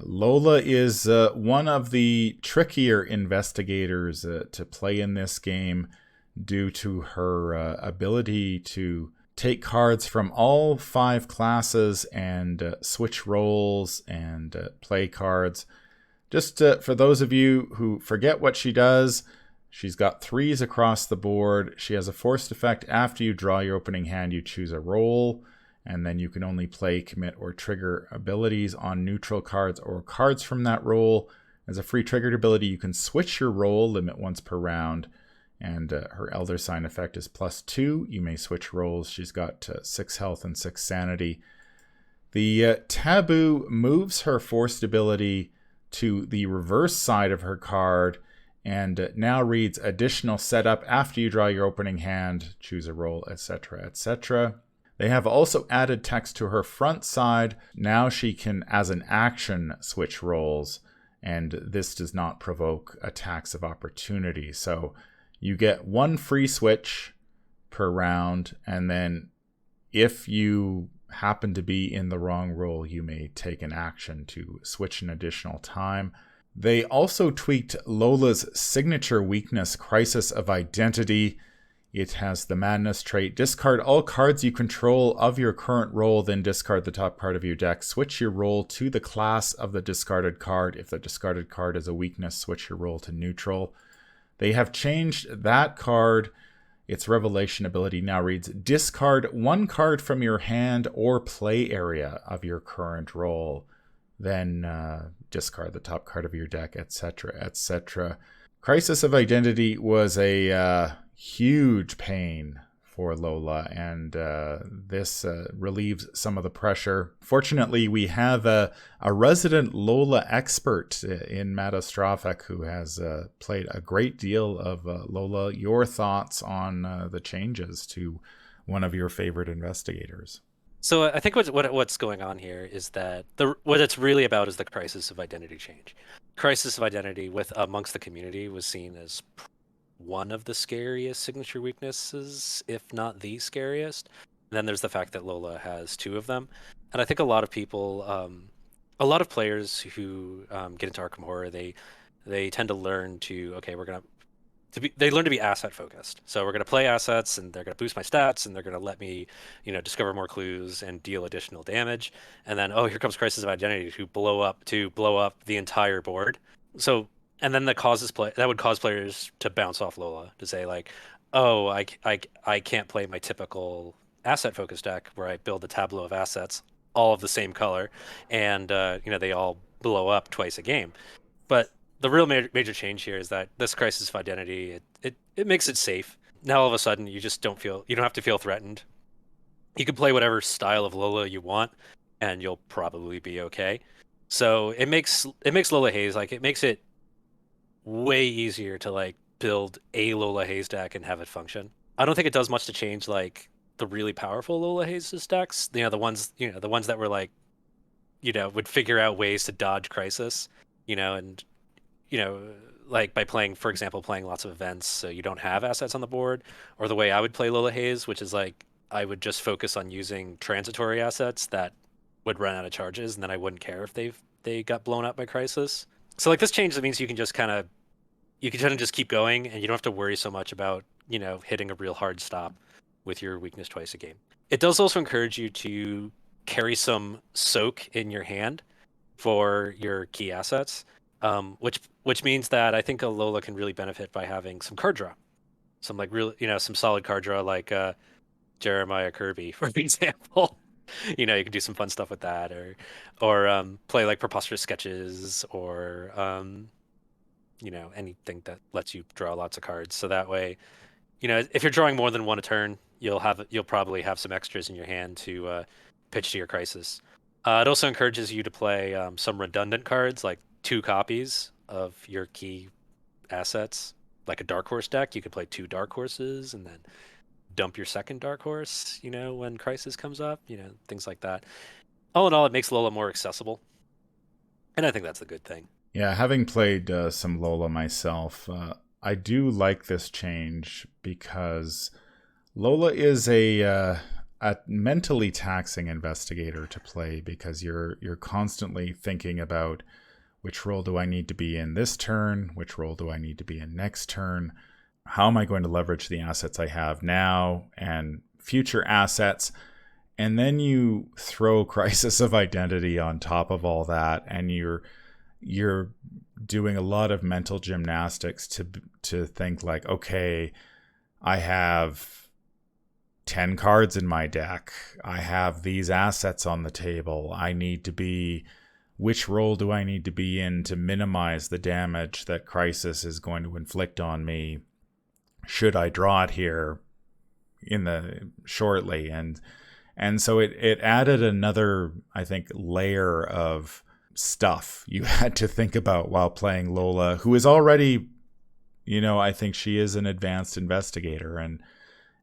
Lola is one of the trickier investigators to play in this game due to her ability to take cards from all 5 classes and switch roles and play cards. Just for those of you who forget what she does, she's got 3s across the board. She has a forced effect. After you draw your opening hand, you choose a role, and then you can only play, commit, or trigger abilities on neutral cards or cards from that role. As a free triggered ability, you can switch your role, limit once per round, and her Elder Sign effect is +2. You may switch roles. She's got 6 health and 6 sanity. The Taboo moves her forced ability to the reverse side of her card and now reads additional setup after you draw your opening hand, choose a role, etc., etc. They have also added text to her front side. Now she can, as an action, switch roles, and this does not provoke attacks of opportunity. So you get 1 free switch per round, and then if you happen to be in the wrong role, you may take an action to switch an additional time. They also tweaked Lola's signature weakness, Crisis of Identity. It has the Madness trait. Discard all cards you control of your current role, then discard the top card of your deck. Switch your role to the class of the discarded card. If the discarded card is a weakness, switch your role to neutral. They have changed that card. Its revelation ability now reads, discard 1 card from your hand or play area of your current role. Then discard the top card of your deck, etc., etc. Crisis of Identity was a huge pain for Lola, and this relieves some of the pressure. Fortunately, we have a resident Lola expert in Matastrophic who has played a great deal of Lola. Your thoughts on the changes to one of your favorite investigators? So I think what's going on here is that what it's really about is the Crisis of Identity change. Crisis of Identity amongst the community was seen as one of the scariest signature weaknesses, if not the scariest. And then there's the fact that Lola has 2 of them. And I think a lot of people, a lot of players who get into Arkham Horror, they tend to learn they learn to be asset focused. So we're going to play assets, and they're going to boost my stats, and they're going to let me, discover more clues and deal additional damage. And then, here comes Crisis of Identity to blow up the entire board. So, and then that would cause players to bounce off Lola, to say like, oh, I can't play my typical asset focused deck where I build a tableau of assets, all of the same color, and they all blow up twice a game. But the real major change here is that this Crisis of Identity, it makes it safe. Now all of a sudden you don't have to feel threatened. You can play whatever style of Lola you want, and you'll probably be okay. So it makes Lola Hayes, it makes it way easier to build a Lola Hayes deck and have it function. I don't think it does much to change the really powerful Lola Hayes decks. The ones that were would figure out ways to dodge Crisis, and by playing, for example, lots of events so you don't have assets on the board, or the way I would play Lola Hayes, which is I would just focus on using transitory assets that would run out of charges, and then I wouldn't care if they got blown up by Crisis. So this change, that means you can just just keep going, and you don't have to worry so much about hitting a real hard stop with your weakness twice a game. It does also encourage you to carry some soak in your hand for your key assets, which means that I think a Lola can really benefit by having some card draw, some some solid card draw, like Jeremiah Kirby, for example. You can do some fun stuff with that, or play Preposterous Sketches, or anything that lets you draw lots of cards. So that way, if you're drawing more than 1 a turn, you'll probably have some extras in your hand to pitch to your Crisis. It also encourages you to play some redundant cards, like 2 copies of your key assets. Like a Dark Horse deck, you could play 2 Dark Horses and then dump your second Dark Horse, when Crisis comes up, things like that. All in all, it makes Lola more accessible. And I think that's a good thing. Yeah, having played some Lola myself, I do like this change because Lola is a mentally taxing investigator to play because you're constantly thinking about which role do I need to be in this turn, which role do I need to be in next turn, how am I going to leverage the assets I have now and future assets. And then you throw Crisis of Identity on top of all that, and you're doing a lot of mental gymnastics to think like, okay, I have 10 cards in my deck. I have these assets on the table. Which role do I need to be in to minimize the damage that Crisis is going to inflict on me? Should I draw it here shortly? And so it added another, I think, layer of stuff you had to think about while playing Lola, who is already, I think she is an advanced investigator,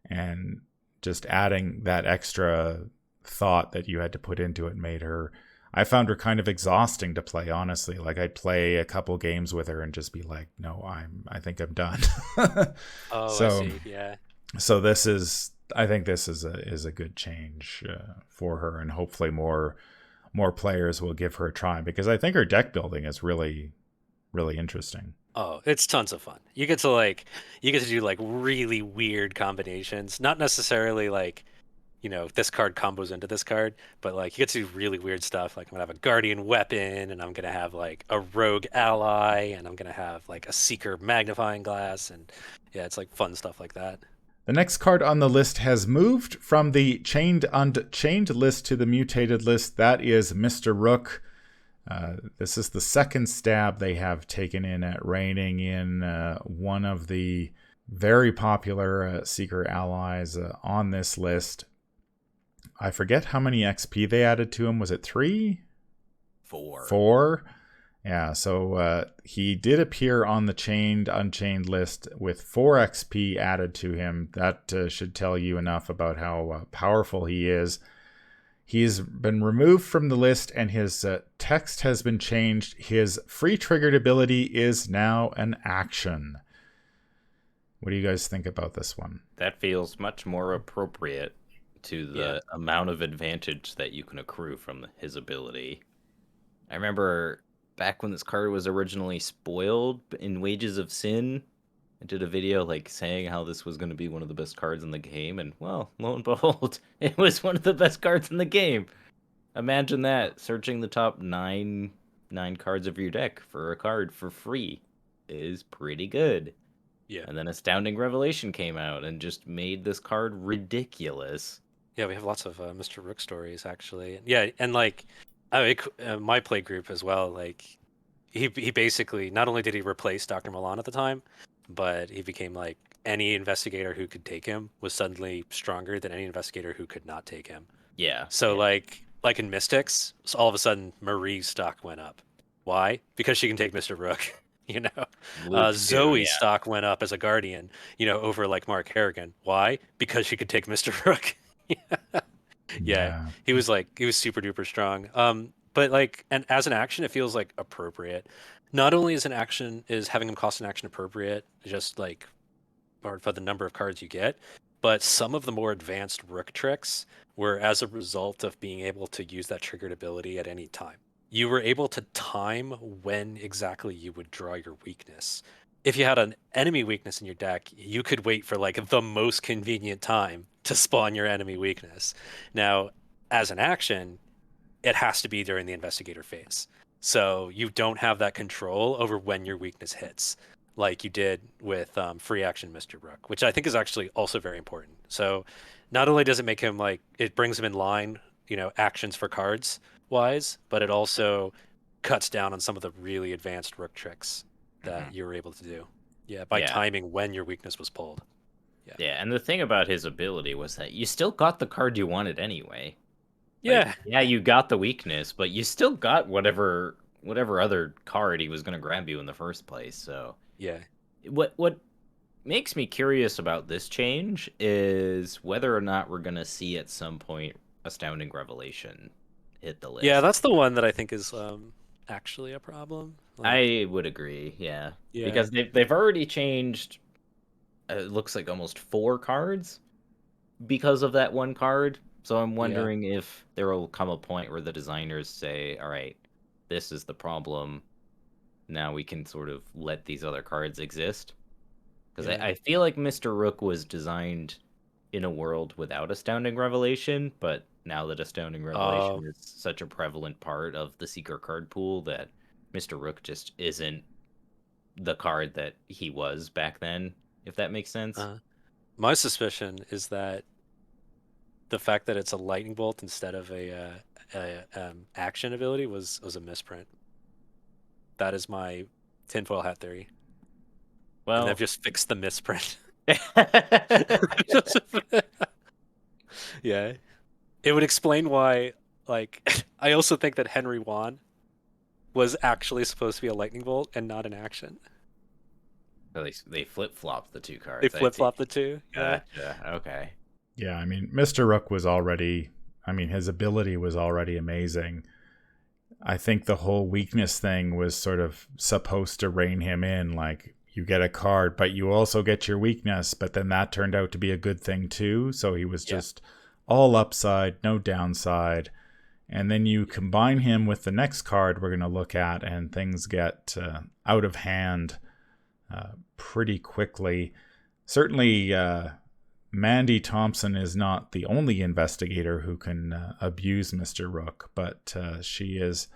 and just adding that extra thought that you had to put into it I found her kind of exhausting to play, honestly. Like, I'd play a couple games with her and just be like, no, I think I'm done. I see. Yeah. So I think this is a good change for her, and hopefully more players will give her a try, because I think her deck building is really, really interesting. Oh, it's tons of fun. You get to do like really weird combinations, not necessarily like, this card combos into this card, but like you get to do really weird stuff. Like, I'm gonna have a guardian weapon, and I'm gonna have like a rogue ally, and I'm gonna have like a seeker magnifying glass, and yeah, it's like fun stuff like that. The next card on the list has moved from the chained unchained list to the mutated list. That is Mr. Rook. This is the second stab they have taken in at reining in one of the very popular Seeker allies on this list. I forget how many XP they added to him. Was it 3? 4. 4? Yeah, so he did appear on the chained unchained list with 4 XP added to him. That should tell you enough about how powerful he is. He's been removed from the list, and his text has been changed. His free triggered ability is now an action. What do you guys think about this one? That feels much more appropriate to the amount of advantage that you can accrue from his ability. I remember back when this card was originally spoiled in Wages of Sin, I did a video like saying how this was going to be one of the best cards in the game, and well, lo and behold, it was one of the best cards in the game. Imagine that, searching the top nine cards of your deck for a card for free is pretty good. Yeah. And then Astounding Revelation came out and just made this card ridiculous. Yeah, we have lots of Mr. Rook stories, actually. Yeah, and like, my play group as well, like, he basically, not only did he replace Dr. Milan at the time, but he became like, any investigator who could take him was suddenly stronger than any investigator who could not take him. Yeah. So like in Mystics, so all of a sudden Marie's stock went up. Why? Because she can take Mr. Rook. Zoe's stock went up as a guardian, over like Mark Harrigan. Why? Because she could take Mr. Rook. Yeah. He was super duper strong. But like, and as an action, it feels like appropriate. Not only is having him cost an action appropriate, just like for the number of cards you get, but some of the more advanced Rook tricks were as a result of being able to use that triggered ability at any time. You were able to time when exactly you would draw your weakness. If you had an enemy weakness in your deck, you could wait for like the most convenient time to spawn your enemy weakness. Now, as an action, it has to be during the investigator phase. So you don't have that control over when your weakness hits, like you did with free action Mr. Rook, which I think is actually also very important. So not only does it make him it brings him in line, actions for cards wise, but it also cuts down on some of the really advanced Rook tricks that you were able to do. Yeah, by timing when your weakness was pulled. Yeah, and the thing about his ability was that you still got the card you wanted anyway. Yeah. You got the weakness, but you still got whatever other card he was going to grab you in the first place. So yeah, what makes me curious about this change is whether or not we're going to see at some point Astounding Revelation hit the list. Yeah, that's the one that I think is actually a problem. I would agree, yeah. Yeah. Because they've already changed, it looks like almost 4 cards because of that one card. So I'm wondering if there will come a point where the designers say, all right, this is the problem. Now we can sort of let these other cards exist. Because I feel like Mr. Rook was designed in a world without Astounding Revelation, but now that Astounding Revelation is such a prevalent part of the Seeker card pool that Mr. Rook just isn't the card that he was back then, if that makes sense. My suspicion is that the fact that it's a lightning bolt instead of a action ability was a misprint. That is my tinfoil hat theory. Well, and they've just fixed the misprint. Yeah, it would explain why. Like, I also think that Henry Wan was actually supposed to be a lightning bolt and not an action. So they flip flopped the 2 cards. They flip flopped the 2. Gotcha. Okay. Yeah, I mean, Mr. Rook was already. I mean, his ability was already amazing. I think the whole weakness thing was sort of supposed to rein him in, like, you get a card, but you also get your weakness, but then that turned out to be a good thing too. So he was just all upside, no downside. And then you combine him with the next card we're going to look at, and things get out of hand pretty quickly. Certainly, Mandy Thompson is not the only investigator who can abuse Mr. Rook, but she has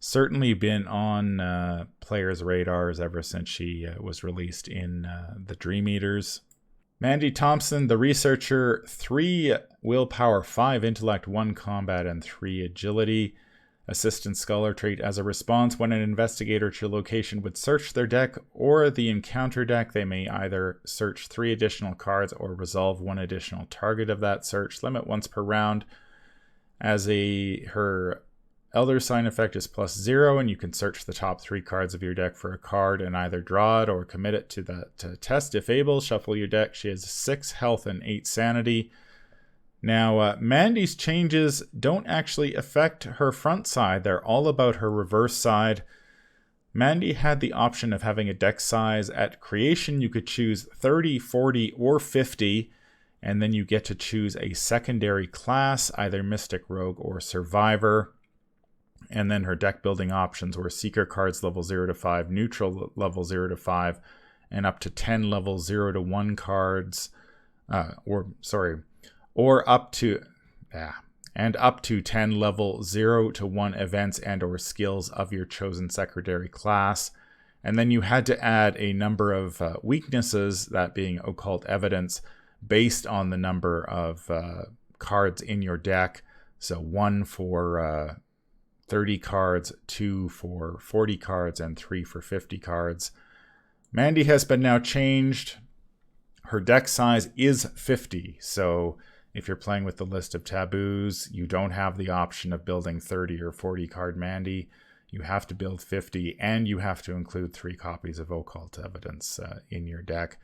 certainly been on players' radars ever since she was released in the Dream Eaters. Mandy Thompson, the researcher, 3 willpower, 5 intellect, 1 combat, and 3 agility. Assistant Scholar trait. As a response, when an investigator to your location would search their deck or the encounter deck, they may either search 3 additional cards or resolve 1 additional target of that search. Limit once per round. As her Elder Sign effect is +0, and you can search the top 3 cards of your deck for a card and either draw it or commit it to that test. If able, shuffle your deck. She has 6 health and 8 sanity. Now, Mandy's changes don't actually affect her front side. They're all about her reverse side. Mandy had the option of having a deck size. At creation, you could choose 30, 40, or 50, and then you get to choose a secondary class, either Mystic, Rogue, or Survivor. And then her deck building options were Seeker cards level 0 to 5, Neutral level 0 to 5, and up to 10 level 0 to 1 cards, or up to 10 level 0 to 1 events and or skills of your chosen secondary class. And then you had to add a number of weaknesses, that being occult evidence, based on the number of cards in your deck. So 1 for 30 cards, 2 for 40 cards, and 3 for 50 cards. Mandy has been now changed. Her deck size is 50, so if you're playing with the list of taboos, you don't have the option of building 30 or 40 card Mandy. You have to build 50, and you have to include 3 copies of occult evidence in your deck.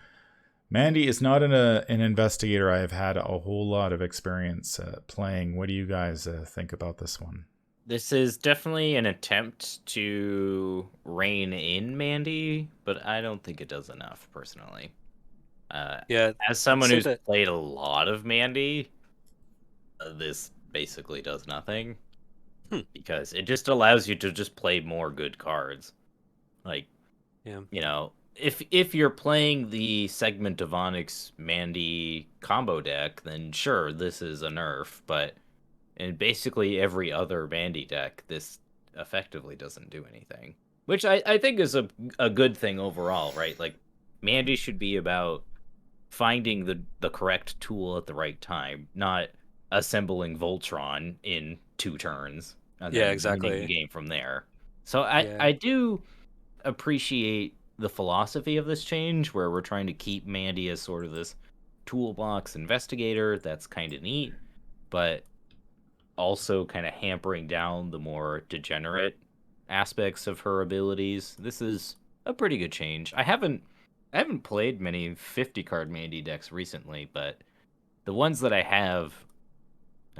Mandy is not an investigator I have had a whole lot of experience playing. What do you guys think about this one? This is definitely an attempt to rein in Mandy, but I don't think it does enough, personally. As someone who's played a lot of Mandy, this basically does nothing. Because it just allows you to just play more good cards. Like, you know, if you're playing the Segment of Onyx Mandy combo deck, then sure, this is a nerf, but in basically every other Mandy deck, this effectively doesn't do anything. Which I think is a good thing overall, right? Like, Mandy should be about finding the correct tool at the right time, not assembling Voltron in 2 turns. And then winning the game from there. So I do appreciate the philosophy of this change, where we're trying to keep Mandy as sort of this toolbox investigator. That's kind of neat, but also kind of hampering down the more degenerate aspects of her abilities. This is a pretty good change. I haven't I haven't played many 50 card Mandy decks recently, but the ones that I have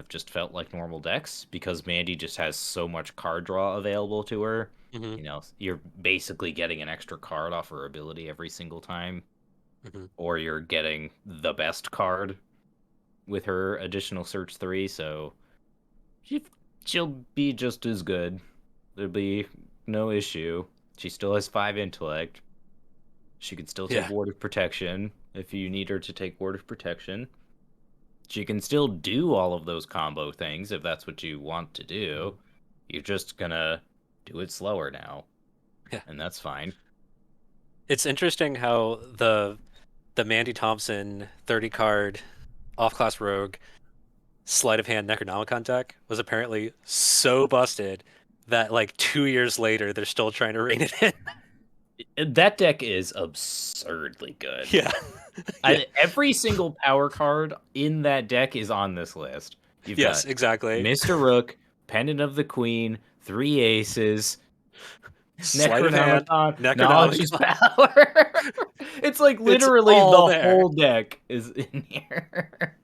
just felt like normal decks because Mandy just has so much card draw available to her. Mm-hmm. You know, you're basically getting an extra card off her ability every single time, or you're getting the best card with her additional search 3. So she'll be just as good. There'll be no issue. She still has 5 intellect. She can still take Ward of Protection if you need her to take Ward of Protection. She can still do all of those combo things if that's what you want to do. You're just gonna do it slower now. Yeah. And that's fine. It's interesting how the Mandy Thompson 30 card off-class rogue sleight of hand Necronomicon deck was apparently so busted that like 2 years later they're still trying to rein it in. That deck is absurdly good. Yeah. Every single power card in that deck is on this list. You've got exactly. Mr. Rook, Pendant of the Queen, 3 aces, Sleight of hand, Knowledge is Power. It's like literally the whole deck is in here.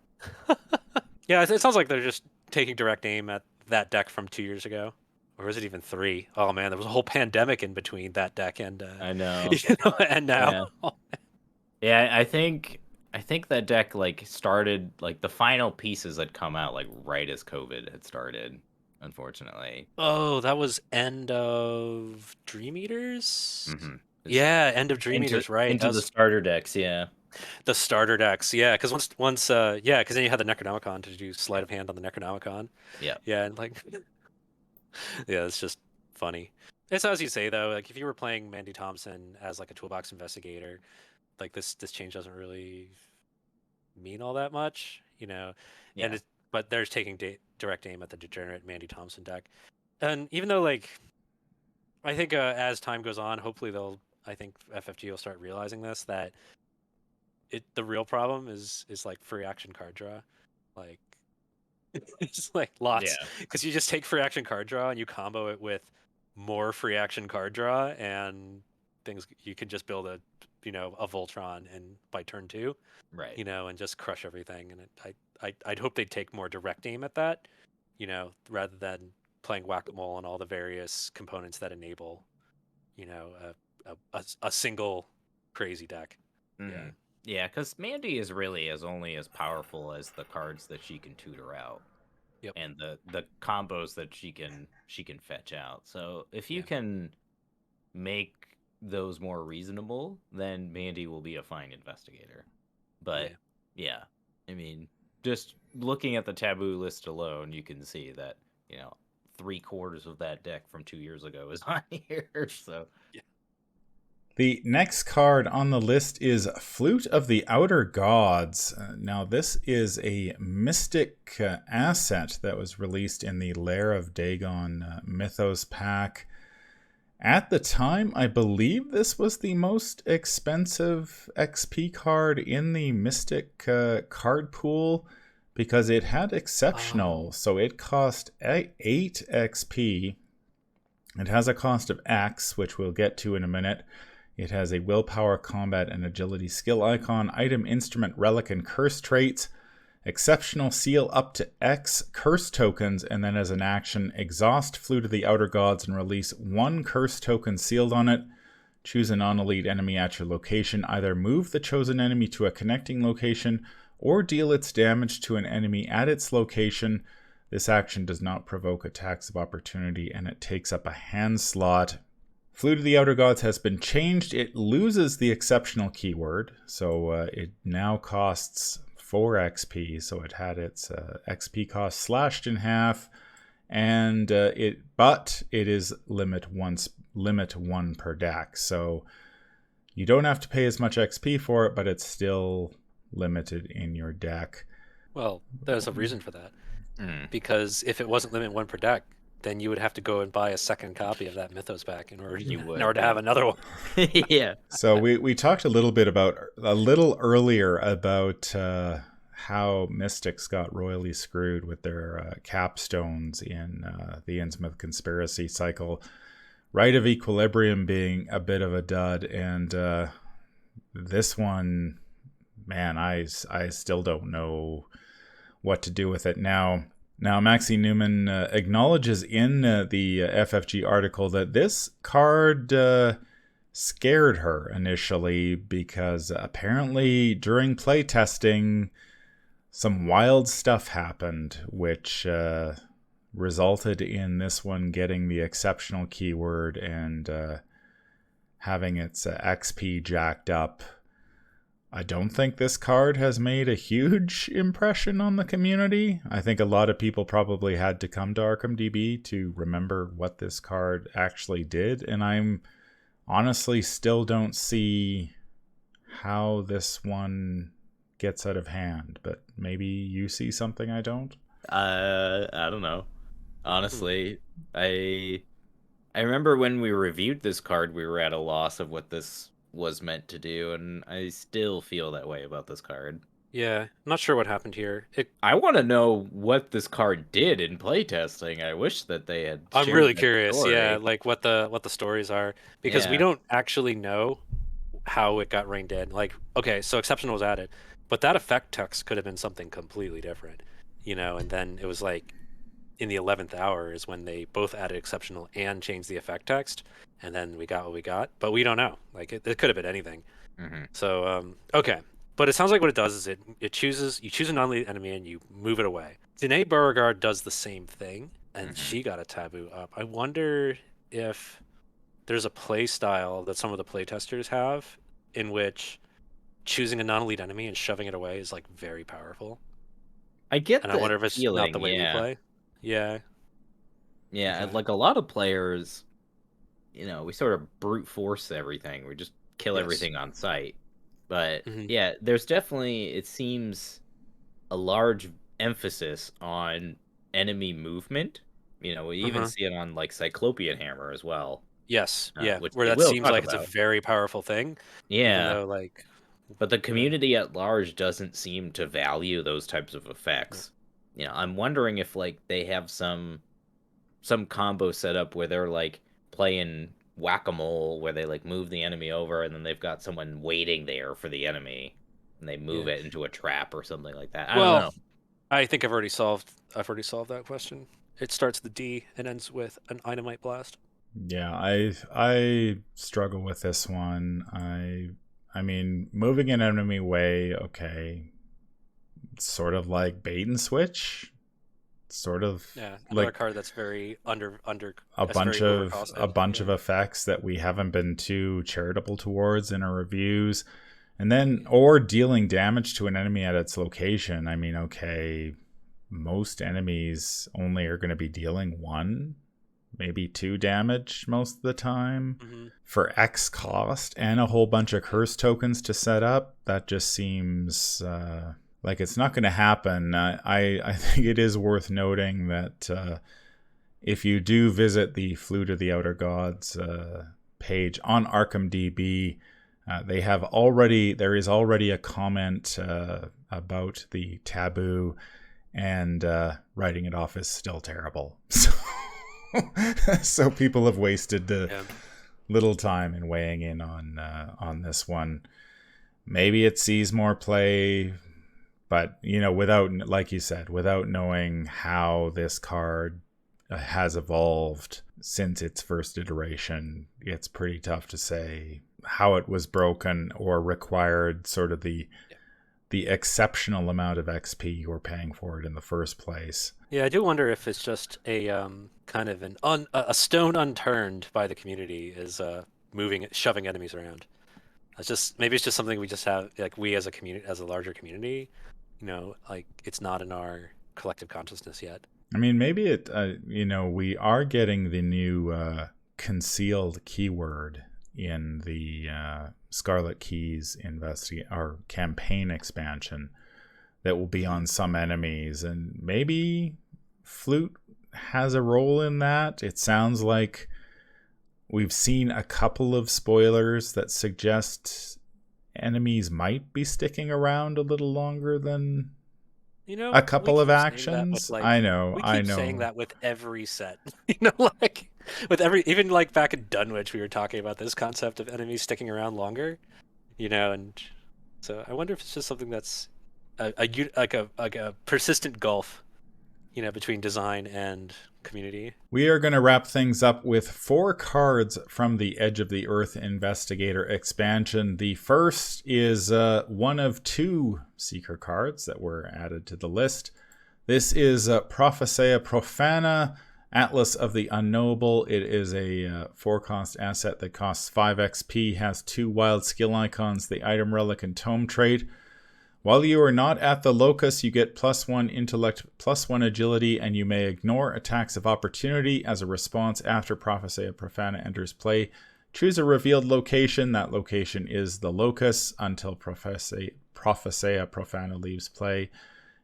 Yeah, it sounds like they're just taking direct aim at that deck from 2 years ago. Or was it even 3? Oh man, there was a whole pandemic in between that deck and I know. And now. Yeah, I think that deck like started like the final pieces had come out like right as COVID had started, unfortunately. Oh, that was end of Dream Eaters? Mm-hmm. Yeah, end of Dream Eaters, right. Into the starter decks, yeah. The starter decks, yeah, because once because then you had the Necronomicon to do sleight of hand on the Necronomicon. Yeah. Yeah, and like yeah, it's just funny. It's as you say though, like if you were playing Mandy Thompson as like a toolbox investigator, like this change doesn't really mean all that much, you know. Yeah. And but they're taking direct aim at the degenerate Mandy Thompson deck, and even though like I think as time goes on, hopefully I think FFG will start realizing this, that the real problem is like free action card draw, like it's like lots, because you just take free action card draw and you combo it with more free action card draw and things. You can just build a Voltron and by turn 2, right? And just crush everything. And I'd hope they'd take more direct aim at that, rather than playing whack-a-mole on all the various components that enable, a single crazy deck. Mm-hmm. Yeah, because Mandy is really only as powerful as the cards that she can tutor out, and the combos that she can fetch out. So if you can make those more reasonable, then Mandy will be a fine investigator. But yeah, I mean, just looking at the taboo list alone, you can see that 3/4 of that deck from 2 years ago is on here. So yeah. The next card on the list is Flute of the Outer Gods. Now, this is a mystic asset that was released in the Lair of Dagon Mythos pack. At the time, I believe this was the most expensive XP card in the Mystic card pool because it had exceptional. So it cost 8 XP. It has a cost of X, which we'll get to in a minute. It has a willpower, combat, and agility skill icon, item, instrument, relic, and curse traits. Exceptional seal up to X curse tokens, and then as an action, exhaust Flute of the Outer Gods and release 1 curse token sealed on it. Choose a non-elite enemy at your location. Either move the chosen enemy to a connecting location or deal its damage to an enemy at its location. This action does not provoke attacks of opportunity, and it takes up a hand slot. Flute of the Outer Gods has been changed. It loses the exceptional keyword, so it now costs 4 XP. So it had its XP cost slashed in half, and but it is limit 1 per deck. So you don't have to pay as much XP for it, but it's still limited in your deck. Well, there's a reason for that, because if it wasn't limit 1 per deck, then you would have to go and buy a second copy of that Mythos pack in order to have another one. Yeah. So we talked a little earlier about how Mystics got royally screwed with their capstones in the Innsmouth conspiracy cycle. Rite of Equilibrium being a bit of a dud, and this one, man, I still don't know what to do with it now. Maxie Newman acknowledges in the FFG article that this card scared her initially because apparently during playtesting, some wild stuff happened, which resulted in this one getting the exceptional keyword and having its XP jacked up. I don't think this card has made a huge impression on the community. I think a lot of people probably had to come to Arkham DB to remember what this card actually did, and I'm honestly still don't see how this one gets out of hand, but maybe you see something I don't? I don't know. Honestly, I remember when we reviewed this card, we were at a loss of what this was meant to do, and I still feel that way about this card. Yeah, I'm not sure what happened here. I want to know what this card did in playtesting. I wish that they had. I'm really curious, yeah, like what the stories are, because we Yeah. don't actually know how it got reined in. Like, okay, so exceptional was added, but that effect text could have been something completely different, and then it was like in the 11th hour is when they both added exceptional and changed the effect text, and then we got what we got, but we don't know. Like, it could have been anything. Mm-hmm. So okay, but it sounds like what it does is you choose a non-lead enemy and you move it away. Danae Beauregard does the same thing, and she got a taboo up. I wonder if there's a play style that some of the playtesters have in which choosing a non-elite enemy and shoving it away is like very powerful. I get And the I wonder if it's feeling, not the way we play. Yeah. Yeah, Okay. like a lot of players, we sort of brute force everything. We just kill everything on sight. But yeah, there's definitely, it seems, a large emphasis on enemy movement. We even see it on like Cyclopian Hammer as well. Yes, yeah, which where we that will seems talk like about. it's a very powerful thing. Yeah. Even though, like, but the community at large doesn't seem to value those types of effects. I'm wondering if like they have some combo set up where they're like playing whack-a-mole, where they like move the enemy over and then they've got someone waiting there for the enemy and they move it into a trap or something like that. I don't know. I think I've already solved that question. It starts with D and ends with an Dynamite Blast. Yeah, I struggle with this one. I mean, moving an enemy away, okay, sort of like bait and switch, sort of. Yeah, another like card that's very under a bunch of effects that we haven't been too charitable towards in our reviews, and then or dealing damage to an enemy at its location. I mean, okay, most enemies only are going to be dealing 1, maybe 2 damage most of the time for X cost and a whole bunch of curse tokens to set up. That just seems like it's not going to happen. I think it is worth noting that if you do visit the Flute of the Outer Gods page on Arkham DB, there is already a comment about the taboo, and writing it off is still terrible. So people have wasted little time in weighing in on this one. Maybe it sees more play, but without, like you said, without knowing how this card has evolved since its first iteration, it's pretty tough to say how it was broken or required sort of the exceptional amount of XP you were paying for it in the first place. Yeah, I do wonder if it's just a kind of a stone unturned by the community is shoving enemies around. Maybe it's just something we just have, like, we as a community, as a larger community, like it's not in our collective consciousness yet. I mean, maybe it, we are getting the new concealed keyword in the Scarlet Keys or campaign expansion that will be on some enemies, and maybe Flute has a role in that. It sounds like we've seen a couple of spoilers that suggest enemies might be sticking around a little longer than a couple of actions. I know. We keep saying that with every set. Like with even like back in Dunwich, we were talking about this concept of enemies sticking around longer. And so I wonder if it's just something that's like a persistent gulf, between design and community. We are going to wrap things up with 4 cards from the Edge of the Earth Investigator expansion. The first is one of 2 Seeker cards that were added to the list. This is Prophesiae Profana, Atlas of the Unknowable. It is a 4-cost asset that costs 5 XP, has 2 wild skill icons, the item, relic, and tome trait. While you are not at the locus, you get +1 intellect, +1 agility, and you may ignore attacks of opportunity as a response after Prophesiae Profana enters play. Choose a revealed location. That location is the locus until Prophesiae Profana leaves play.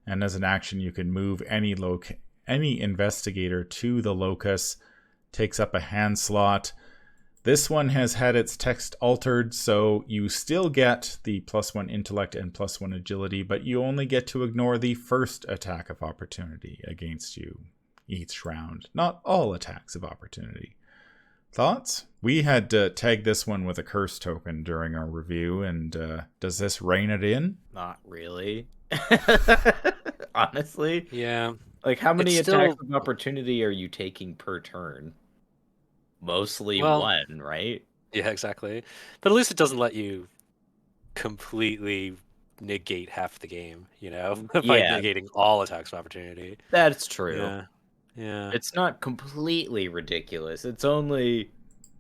And as an action, you can move any investigator to the locus. Takes up a hand slot. This one has had its text altered, so you still get the +1 intellect and +1 agility, but you only get to ignore the first attack of opportunity against you each round. Not all attacks of opportunity. Thoughts? We had tagged this one with a curse token during our review, and does this rein it in? Not really. Honestly. Yeah. Like, how many attacks of opportunity are you taking per turn? Mostly 1, right? Yeah, exactly. But at least it doesn't let you completely negate half the game, by negating all attacks of opportunity. That's true. Yeah. It's not completely ridiculous. It's only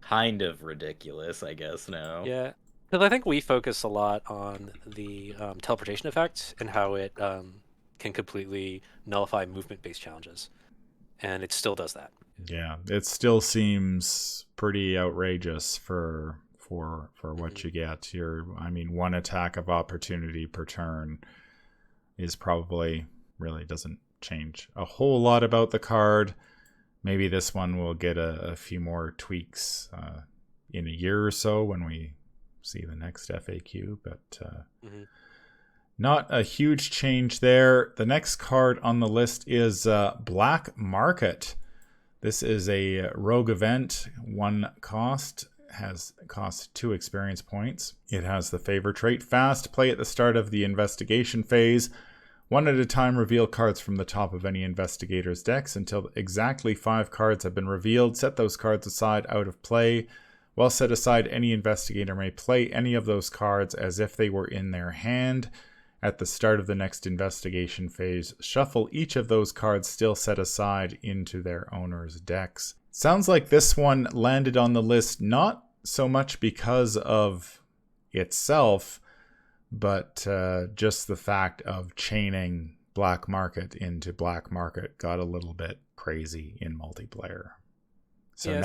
kind of ridiculous, I guess, now. Yeah. Because I think we focus a lot on the teleportation effect and how it can completely nullify movement-based challenges. And it still does that. Yeah, it still seems pretty outrageous for what you get. 1 attack of opportunity per turn is probably really doesn't change a whole lot about the card. Maybe this one will get a few more tweaks in a year or so when we see the next FAQ, but not a huge change there. The next card on the list is Black Market. This is a rogue event, 1 cost, costs 2 experience points. It has the favor trait, fast, play at the start of the investigation phase. 1 at a time, reveal cards from the top of any investigator's decks until exactly 5 cards have been revealed. Set those cards aside out of play. While set aside, any investigator may play any of those cards as if they were in their hand. At the start of the next investigation phase, shuffle each of those cards still set aside into their owner's decks. Sounds like this one landed on the list not so much because of itself, but just the fact of chaining Black Market into Black Market got a little bit crazy in multiplayer. So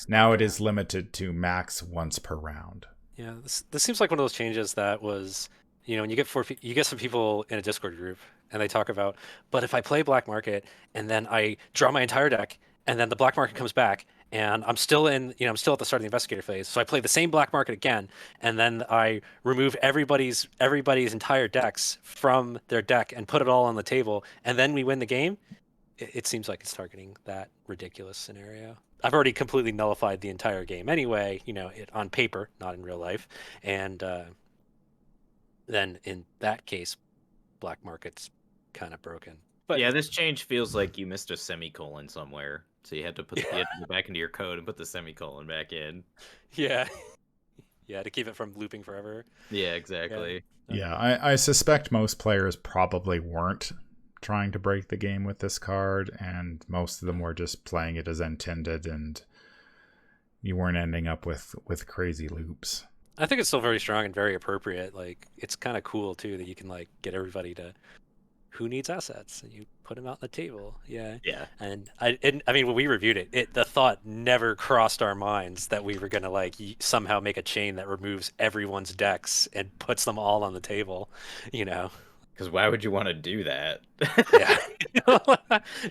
now it is limited to max once per round. Yeah, this seems like one of those changes that was... when you get some people in a Discord group and they talk about, but if I play Black Market and then I draw my entire deck and then the Black Market comes back and I'm still at the start of the investigator phase, so I play the same Black Market again and then I remove everybody's entire decks from their deck and put it all on the table and then we win the game. It seems like it's targeting that ridiculous scenario. I've already completely nullified the entire game anyway, on paper, not in real life, and then in that case, Black Market's kind of broken. But yeah, this change feels like you missed a semicolon somewhere, so you had to go back into your code and put the semicolon back in. Yeah, to keep it from looping forever. Yeah, exactly. Yeah, I suspect most players probably weren't trying to break the game with this card, and most of them were just playing it as intended, and you weren't ending up with crazy loops. I think it's still very strong and very appropriate. Like, it's kind of cool too that you can get everybody to who needs assets and you put them out on the table. Yeah. And I mean, when we reviewed it, the thought never crossed our minds that we were gonna somehow make a chain that removes everyone's decks and puts them all on the table. Because why would you want to do that? Yeah.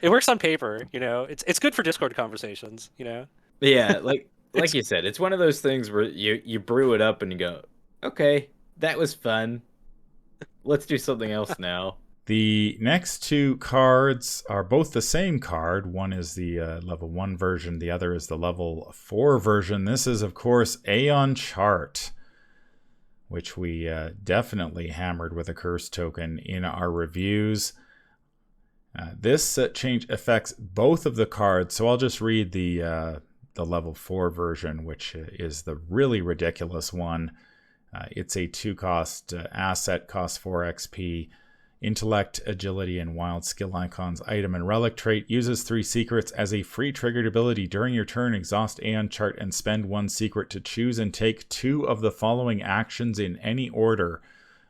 It works on paper. It's good for Discord conversations. Yeah, like you said, it's one of those things where you brew it up and you go, okay, that was fun. Let's do something else now. The next 2 cards are both the same card. One is the level 1 version. The other is the level 4 version. This is, of course, Aeon Chart. which we definitely hammered with a curse token in our reviews. This change affects both of the cards, so I'll just read the level 4 version, which is the really ridiculous one. It's a 2-cost asset, costs 4 XP. Intellect, Agility, and Wild Skill Icons item and relic trait. Uses 3 secrets as a free triggered ability during your turn. Exhaust Aeon Chart and spend 1 secret to choose and take 2 of the following actions in any order.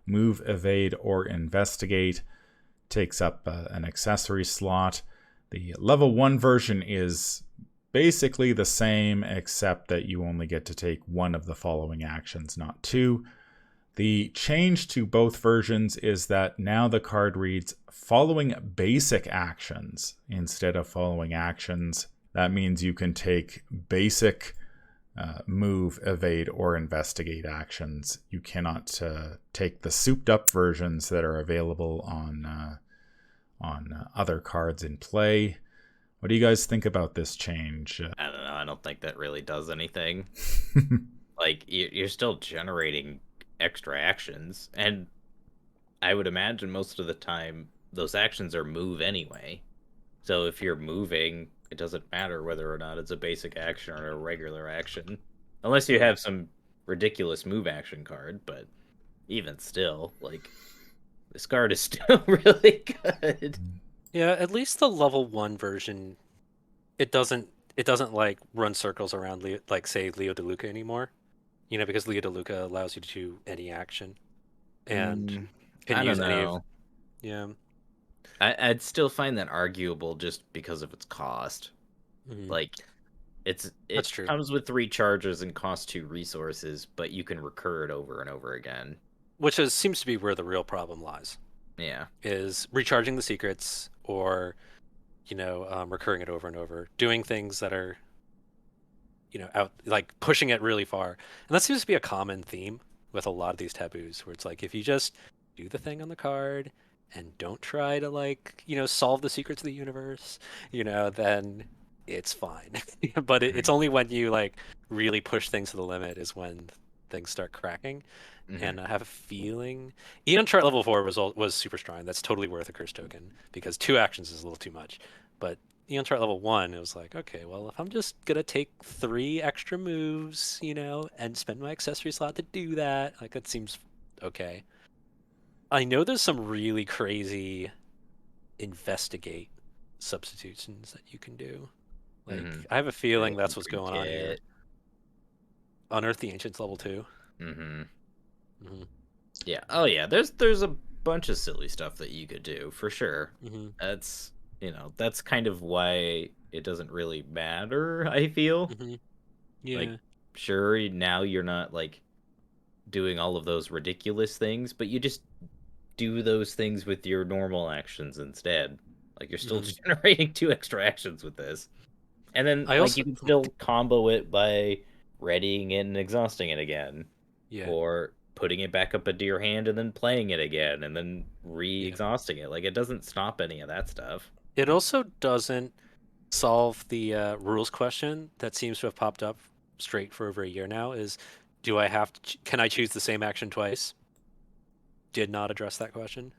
Move, evade, or investigate. Takes up an accessory slot. The level 1 version is basically the same, except that you only get to take 1 of the following actions, not 2. The change to both versions is that now the card reads following basic actions instead of following actions. That means you can take basic move, evade, or investigate actions. You cannot take the souped up versions that are available on other cards in play. What do you guys think about this change? I don't know. I don't think that really does anything. Like, you're still generating extra actions, and I would imagine most of the time those actions are move anyway. So if you're moving, it doesn't matter whether or not it's a basic action or a regular action, unless you have some ridiculous move action card. But even still, like, this card is still really good. Yeah, at least the level 1 version, it doesn't like run circles around like say Leo DeLuca anymore. You know, because Leo DeLuca allows you to do any action and can I use don't any know. of. Yeah. I'd still find that arguable just because of its cost. Like, it That's true. comes with 3 charges and costs 2 resources, but you can recur it over and over again. Which seems to be where the real problem lies. Yeah. Is recharging the secrets or, recurring it over and over, doing things that are, out, like pushing it really far. And that seems to be a common theme with a lot of these taboos, where it's like, if you just do the thing on the card and don't try to solve the secrets of the universe, then it's fine. But it's only when you really push things to the limit is when things start cracking. And I have a feeling Eon Chart level 4 was super strong. That's totally worth a curse token because 2 actions is a little too much. But Eon Chart level 1, it was like, okay, well, if I'm just gonna take 3 extra moves, and spend my accessory slot to do that, that seems okay. I know there's some really crazy investigate substitutions that you can do. I have a feeling that's what's going on here. Unearth the Ancients level 2. Yeah. Oh yeah. There's a bunch of silly stuff that you could do for sure. That's that's kind of why it doesn't really matter. I feel. Yeah. Like, sure, now you're not doing all of those ridiculous things, but you just do those things with your normal actions instead. Like, you're still generating 2 extra actions with this, and then you can still combo it by readying it and exhausting it again. Yeah. Or putting it back up into your hand and then playing it again and then re-exhausting it. It doesn't stop any of that stuff. It also doesn't solve the rules question that seems to have popped up straight for over a year now is, can I choose the same action twice? Did not address that question,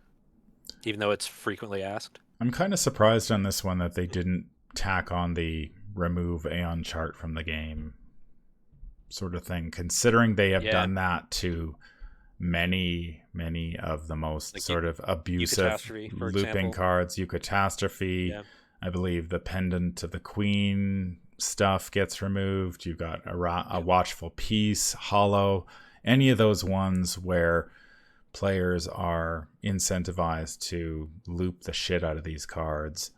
even though it's frequently asked. I'm kind of surprised on this one that they didn't tack on the remove Aeon Chart from the game sort of thing, considering they have done that to many of the most sort of abusive looping cards. Eucatastrophe, I believe the Pendant to the Queen stuff gets removed. You've got a Watchful Peace, Hollow, any of those ones where players are incentivized to loop the shit out of these cards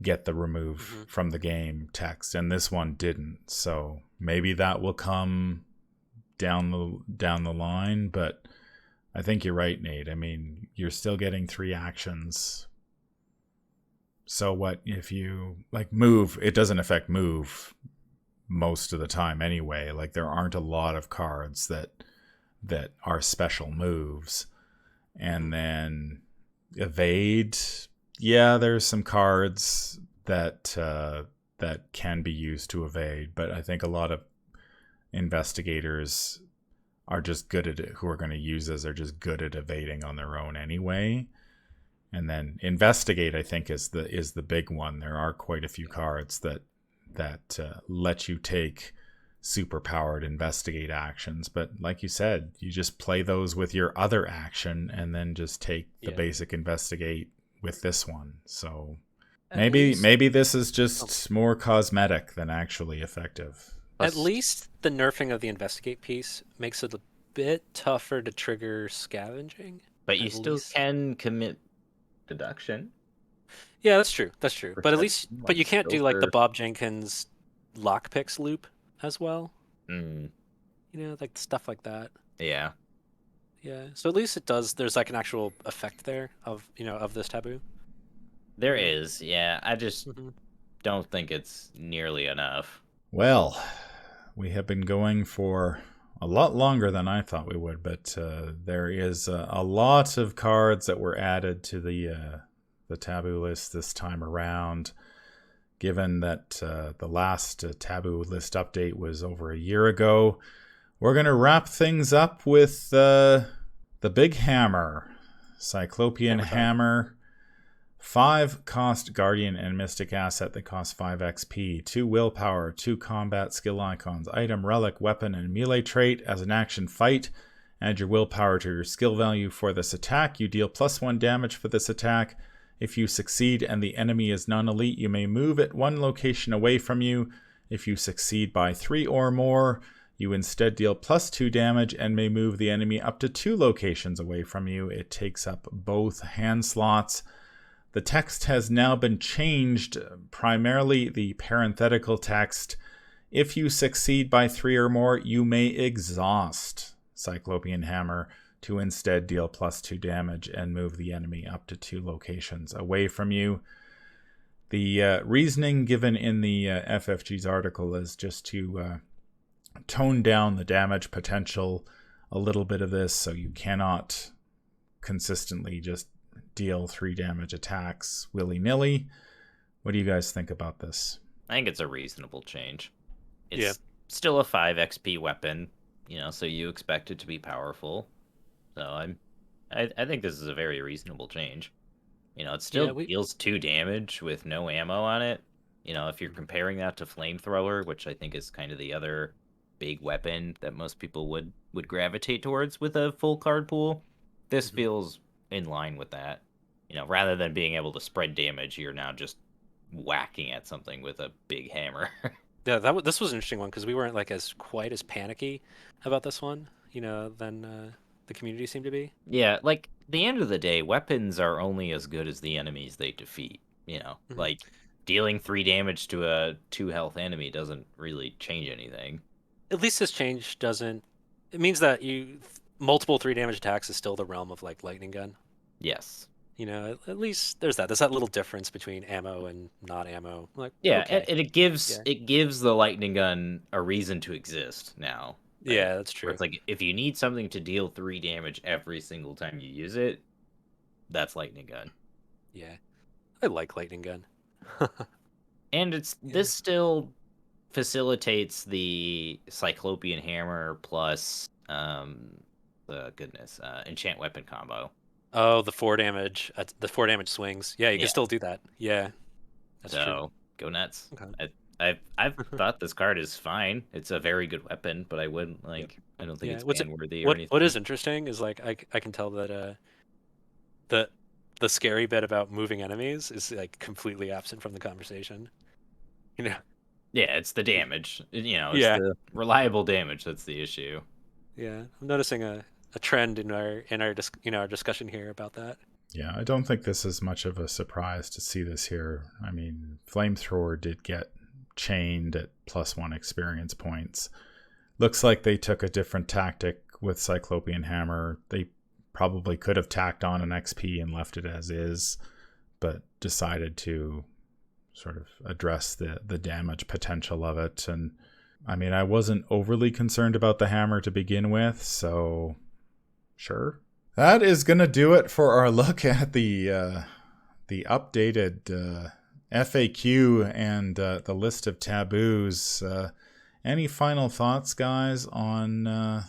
get the remove from the game text, and this one didn't. So maybe that will come down the line, but I think you're right, Nate. I mean, you're still getting 3 actions. So what if you move? It doesn't affect move most of the time anyway. There aren't a lot of cards that are special moves. And then evade, there's some cards that can be used to evade, but I think a lot of investigators are just good at it, who are going to use this, are just good at evading on their own anyway. And then investigate, I think, is the big one. There are quite a few cards that let you take superpowered investigate actions, but like you said, you just play those with your other action and then just take the basic investigate with this one. So maybe this is just more cosmetic than actually effective. At least the nerfing of the investigate piece makes it a bit tougher to trigger scavenging. But you still can commit deduction. Yeah, that's true. But at least, but you can't do like the Bob Jenkins lockpicks loop as well. You know, like stuff like that. Yeah. So at least it does. There's like an actual effect there of this taboo. There is. Yeah. I just don't think it's nearly enough. Well, we have been going for a lot longer than I thought we would, but there is a lot of cards that were added to the taboo list this time around. Given that the last taboo list update was over a year ago, we're going to wrap things up with the big hammer, Cyclopian Hammer. 5 cost Guardian and Mystic asset that costs 5 XP, 2 willpower, 2 combat skill icons, item, relic, weapon, and melee trait. As an action fight, add your willpower to your skill value for this attack. You deal +1 damage for this attack. If you succeed and the enemy is non-elite, you may move it 1 location away from you. If you succeed by 3 or more, you instead deal +2 damage and may move the enemy up to 2 locations away from you. It takes up both hand slots. The text has now been changed, primarily the parenthetical text. If you succeed by 3 or more, you may exhaust Cyclopian Hammer to instead deal +2 damage and move the enemy up to 2 locations away from you. The reasoning given in the FFG's article is just to tone down the damage potential a little bit of this, so you cannot consistently just deal 3 damage attacks willy-nilly. What do you guys think about this? I think it's a reasonable change. It's still a 5 XP weapon, so you expect it to be powerful. So I think this is a very reasonable change. It still deals 2 damage with no ammo on it. If you're comparing that to Flamethrower, which I think is kind of the other big weapon that most people would gravitate towards with a full card pool, this feels in line with that. Rather than being able to spread damage, you're now just whacking at something with a big hammer. Yeah, this was an interesting one because we weren't like quite as panicky about this one, than the community seemed to be. Yeah, like the end of the day, weapons are only as good as the enemies they defeat. Like dealing 3 damage to a 2 health enemy doesn't really change anything. At least this change doesn't. It means that multiple 3 damage attacks is still the realm of like lightning gun. Yes. At least there's that little difference between ammo and not ammo. Like, yeah, okay. And it gives the lightning gun a reason to exist now. Right? Yeah, that's true. Where it's like if you need something to deal 3 damage every single time you use it, that's lightning gun. Yeah, I like lightning gun. And this still facilitates the Cyclopian Hammer plus enchant weapon combo. Oh, the 4 damage swings. Yeah, you can still do that. Yeah, that's true. Go nuts. Okay. I've thought this card is fine. It's a very good weapon, but I wouldn't I don't think it's ban worthy or anything. What is interesting is like I can tell that the scary bit about moving enemies is like completely absent from the conversation. Yeah, it's the damage. It's the reliable damage that's the issue. Yeah, I'm noticing a trend in our discussion here about that. Yeah, I don't think this is much of a surprise to see this here. I mean, Flamethrower did get chained at +1 experience points. Looks like they took a different tactic with Cyclopian Hammer. They probably could have tacked on an XP and left it as is, but decided to sort of address the damage potential of it. And I mean, I wasn't overly concerned about the hammer to begin with, so sure. That is going to do it for our look at the updated FAQ and the list of taboos. Any final thoughts, guys, on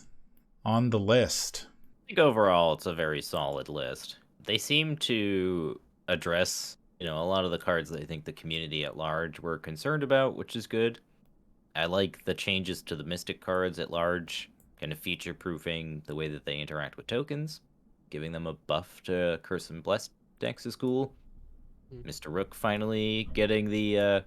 on the list? I think overall it's a very solid list. They seem to address, a lot of the cards that I think the community at large were concerned about, which is good. I like the changes to the Mystic cards at large, kind of feature-proofing the way that they interact with tokens. Giving them a buff to Curse and Bless decks is cool. Mr. Rook finally getting the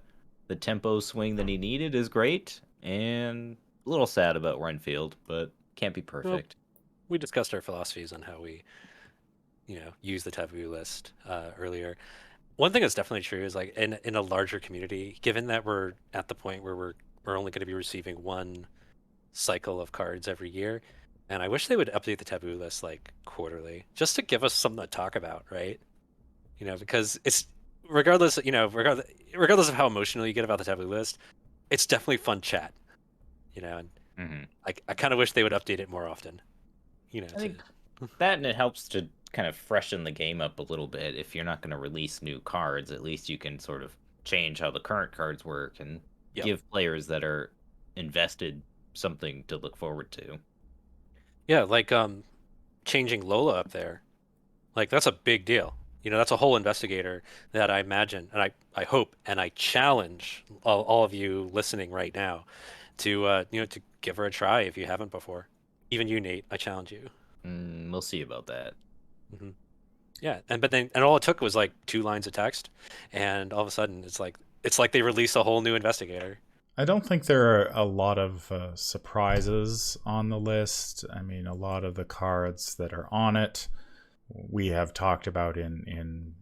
tempo swing that he needed is great. And a little sad about Renfield, but can't be perfect. Well, we discussed our philosophies on how we, use the taboo list earlier. One thing that's definitely true is like in a larger community, given that we're at the point where we're only going to be receiving one cycle of cards every year, and I wish they would update the taboo list like quarterly, just to give us something to talk about, right? Because it's regardless of how emotional you get about the taboo list, it's definitely fun chat. And I kind of wish they would update it more often. I think that, and it helps to kind of freshen the game up a little bit. If you're not going to release new cards, at least you can sort of change how the current cards work and give players that are invested something to look forward to. Yeah, like changing Lola up there. Like that's a big deal. That's a whole investigator that I imagine, and I hope, and I challenge all of you listening right now to to give her a try if you haven't before. Even you, Nate, I challenge you. We'll see about that. Mm-hmm. Yeah, and all it took was like 2 lines of text, and all of a sudden it's like they released a whole new investigator. I don't think there are a lot of surprises on the list. I mean, a lot of the cards that are on it, we have talked about in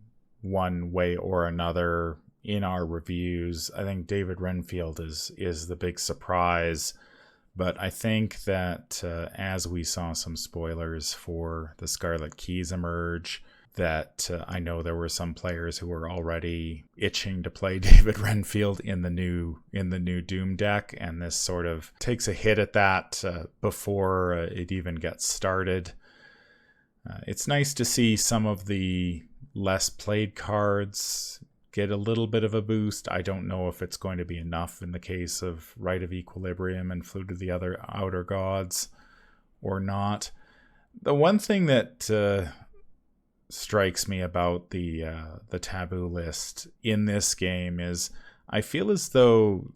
one way or another in our reviews. I think David Renfield is the big surprise. But I think that as we saw some spoilers for the Scarlet Keys emerge, that I know there were some players who were already itching to play David Renfield in the new Doom deck, and this sort of takes a hit at that before it even gets started. It's nice to see some of the less played cards get a little bit of a boost. I don't know if it's going to be enough in the case of Rite of Equilibrium and Flute of the Outer Gods or not. The one thing that strikes me about the taboo list in this game is I feel as though,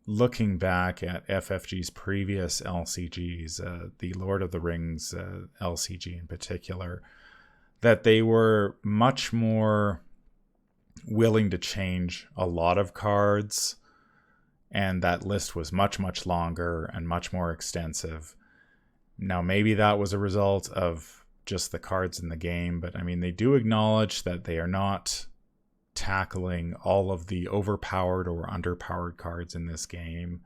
looking back at FFG's previous LCGs, the Lord of the Rings LCG in particular, that they were much more willing to change a lot of cards, and that list was much, much longer and much more extensive. Now, maybe that was a result of just the cards in the game, but I mean, they do acknowledge that they are not tackling all of the overpowered or underpowered cards in this game.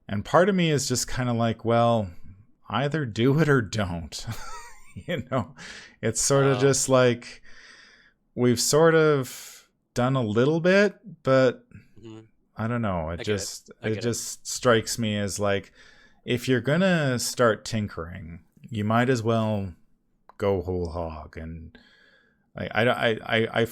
And part of me is just kind of like, well, either do it or don't. It's sort of just like, we've sort of done a little bit, but I don't know. It just strikes me as like, if you're gonna start tinkering, you might as well go whole hog. And I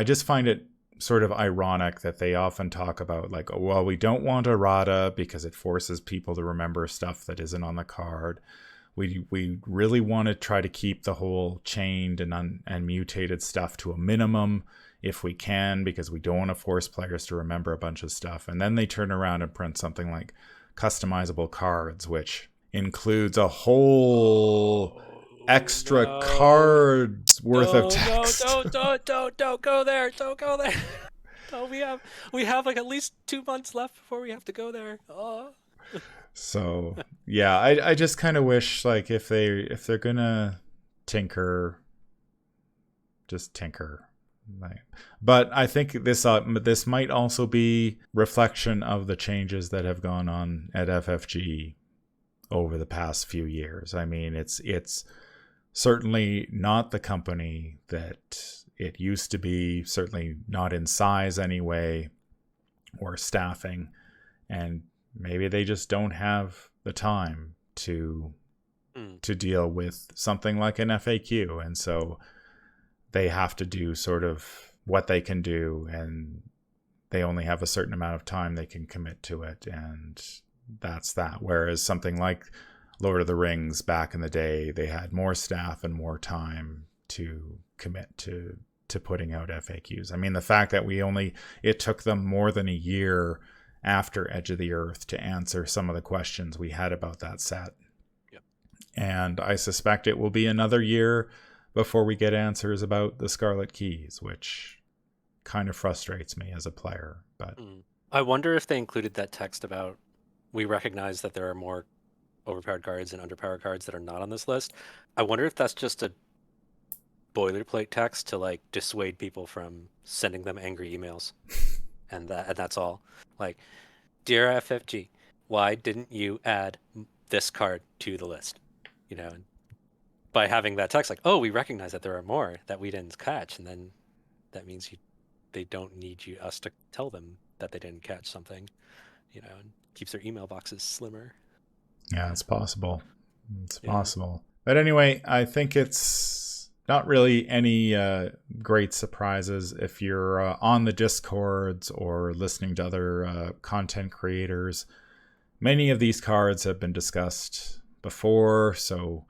just find it sort of ironic that they often talk about like, oh, well, we don't want Errata because it forces people to remember stuff that isn't on the card. We really want to try to keep the whole chained and mutated stuff to a minimum if we can, because we don't want to force players to remember a bunch of stuff. And then they turn around and print something like customizable cards, which includes a whole extra cards worth of text. Don't go there. Don't go there. Oh, we have like at least 2 months left before we have to go there. Oh. So yeah, I just kind of wish, like, if they're gonna tinker, just tinker. But I think this might also be reflection of the changes that have gone on at FFG over the past few years. I mean, it's certainly not the company that it used to be, certainly not in size anyway, or staffing, and maybe they just don't have the time to deal with something like an FAQ, and so they have to do sort of what they can do, and they only have a certain amount of time they can commit to it, and that's that. Whereas something like Lord of the Rings back in the day, they had more staff and more time to commit to putting out FAQs. I mean, the fact that it took them more than a year after Edge of the Earth to answer some of the questions we had about that set. Yep. And I suspect it will be another year before we get answers about the Scarlet Keys, which kind of frustrates me as a player. But I wonder if they included that text about, we recognize that there are more overpowered cards and underpowered cards that are not on this list. I wonder if that's just a boilerplate text to like dissuade people from sending them angry emails. and that's all. Like, dear FFG, why didn't you add this card to the list? You know, by having that text like, oh, we recognize that there are more that we didn't catch, and then that means they don't need us to tell them that they didn't catch something, you know, and keeps their email boxes slimmer. Yeah, it's possible. It's possible. But anyway, I think it's not really any great surprises if you're on the Discords or listening to other content creators. Many of these cards have been discussed before, so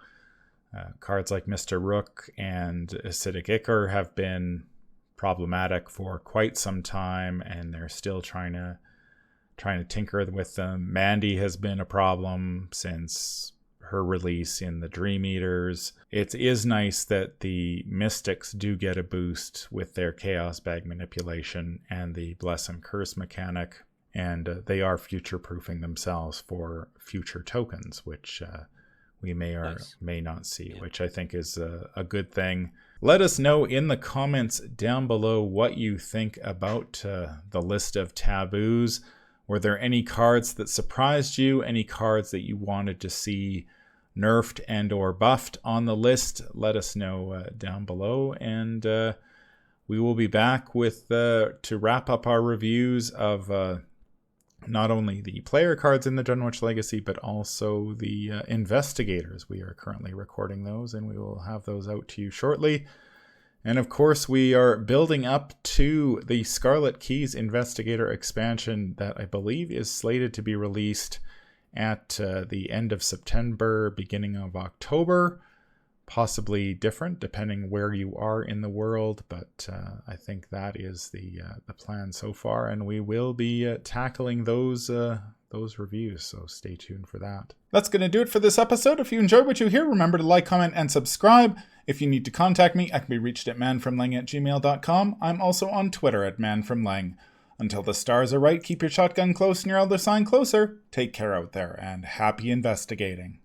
cards like Mr. Rook and Acidic Ichor have been problematic for quite some time, and they're still trying to tinker with them. Mandy has been a problem since her release in the Dream Eaters. It is nice that the Mystics do get a boost with their Chaos Bag manipulation and the Bless and Curse mechanic, and they are future-proofing themselves for future tokens, which we may or may not see, which I think is a good thing. Let us know in the comments down below what you think about the list of taboos. Were there any cards that surprised you? Any cards that you wanted to see nerfed and or buffed on the list? Let us know down below, and we will be back with to wrap up our reviews of not only the player cards in the Dunwich Legacy, but also the investigators. We are currently recording those, and we will have those out to you shortly. And of course, we are building up to the Scarlet Keys Investigator expansion that I believe is slated to be released at the end of September, beginning of October. Possibly different depending where you are in the world, but I think that is the plan so far, and we will be tackling those reviews, so stay tuned for that. That's going to do it for this episode. If you enjoyed what you hear, remember to like, comment, and subscribe. If you need to contact me, I can be reached at manfromlang@gmail.com. I'm also on Twitter at manfromlang. Until the stars are right, keep your shotgun close and your elder sign closer. Take care out there, and happy investigating.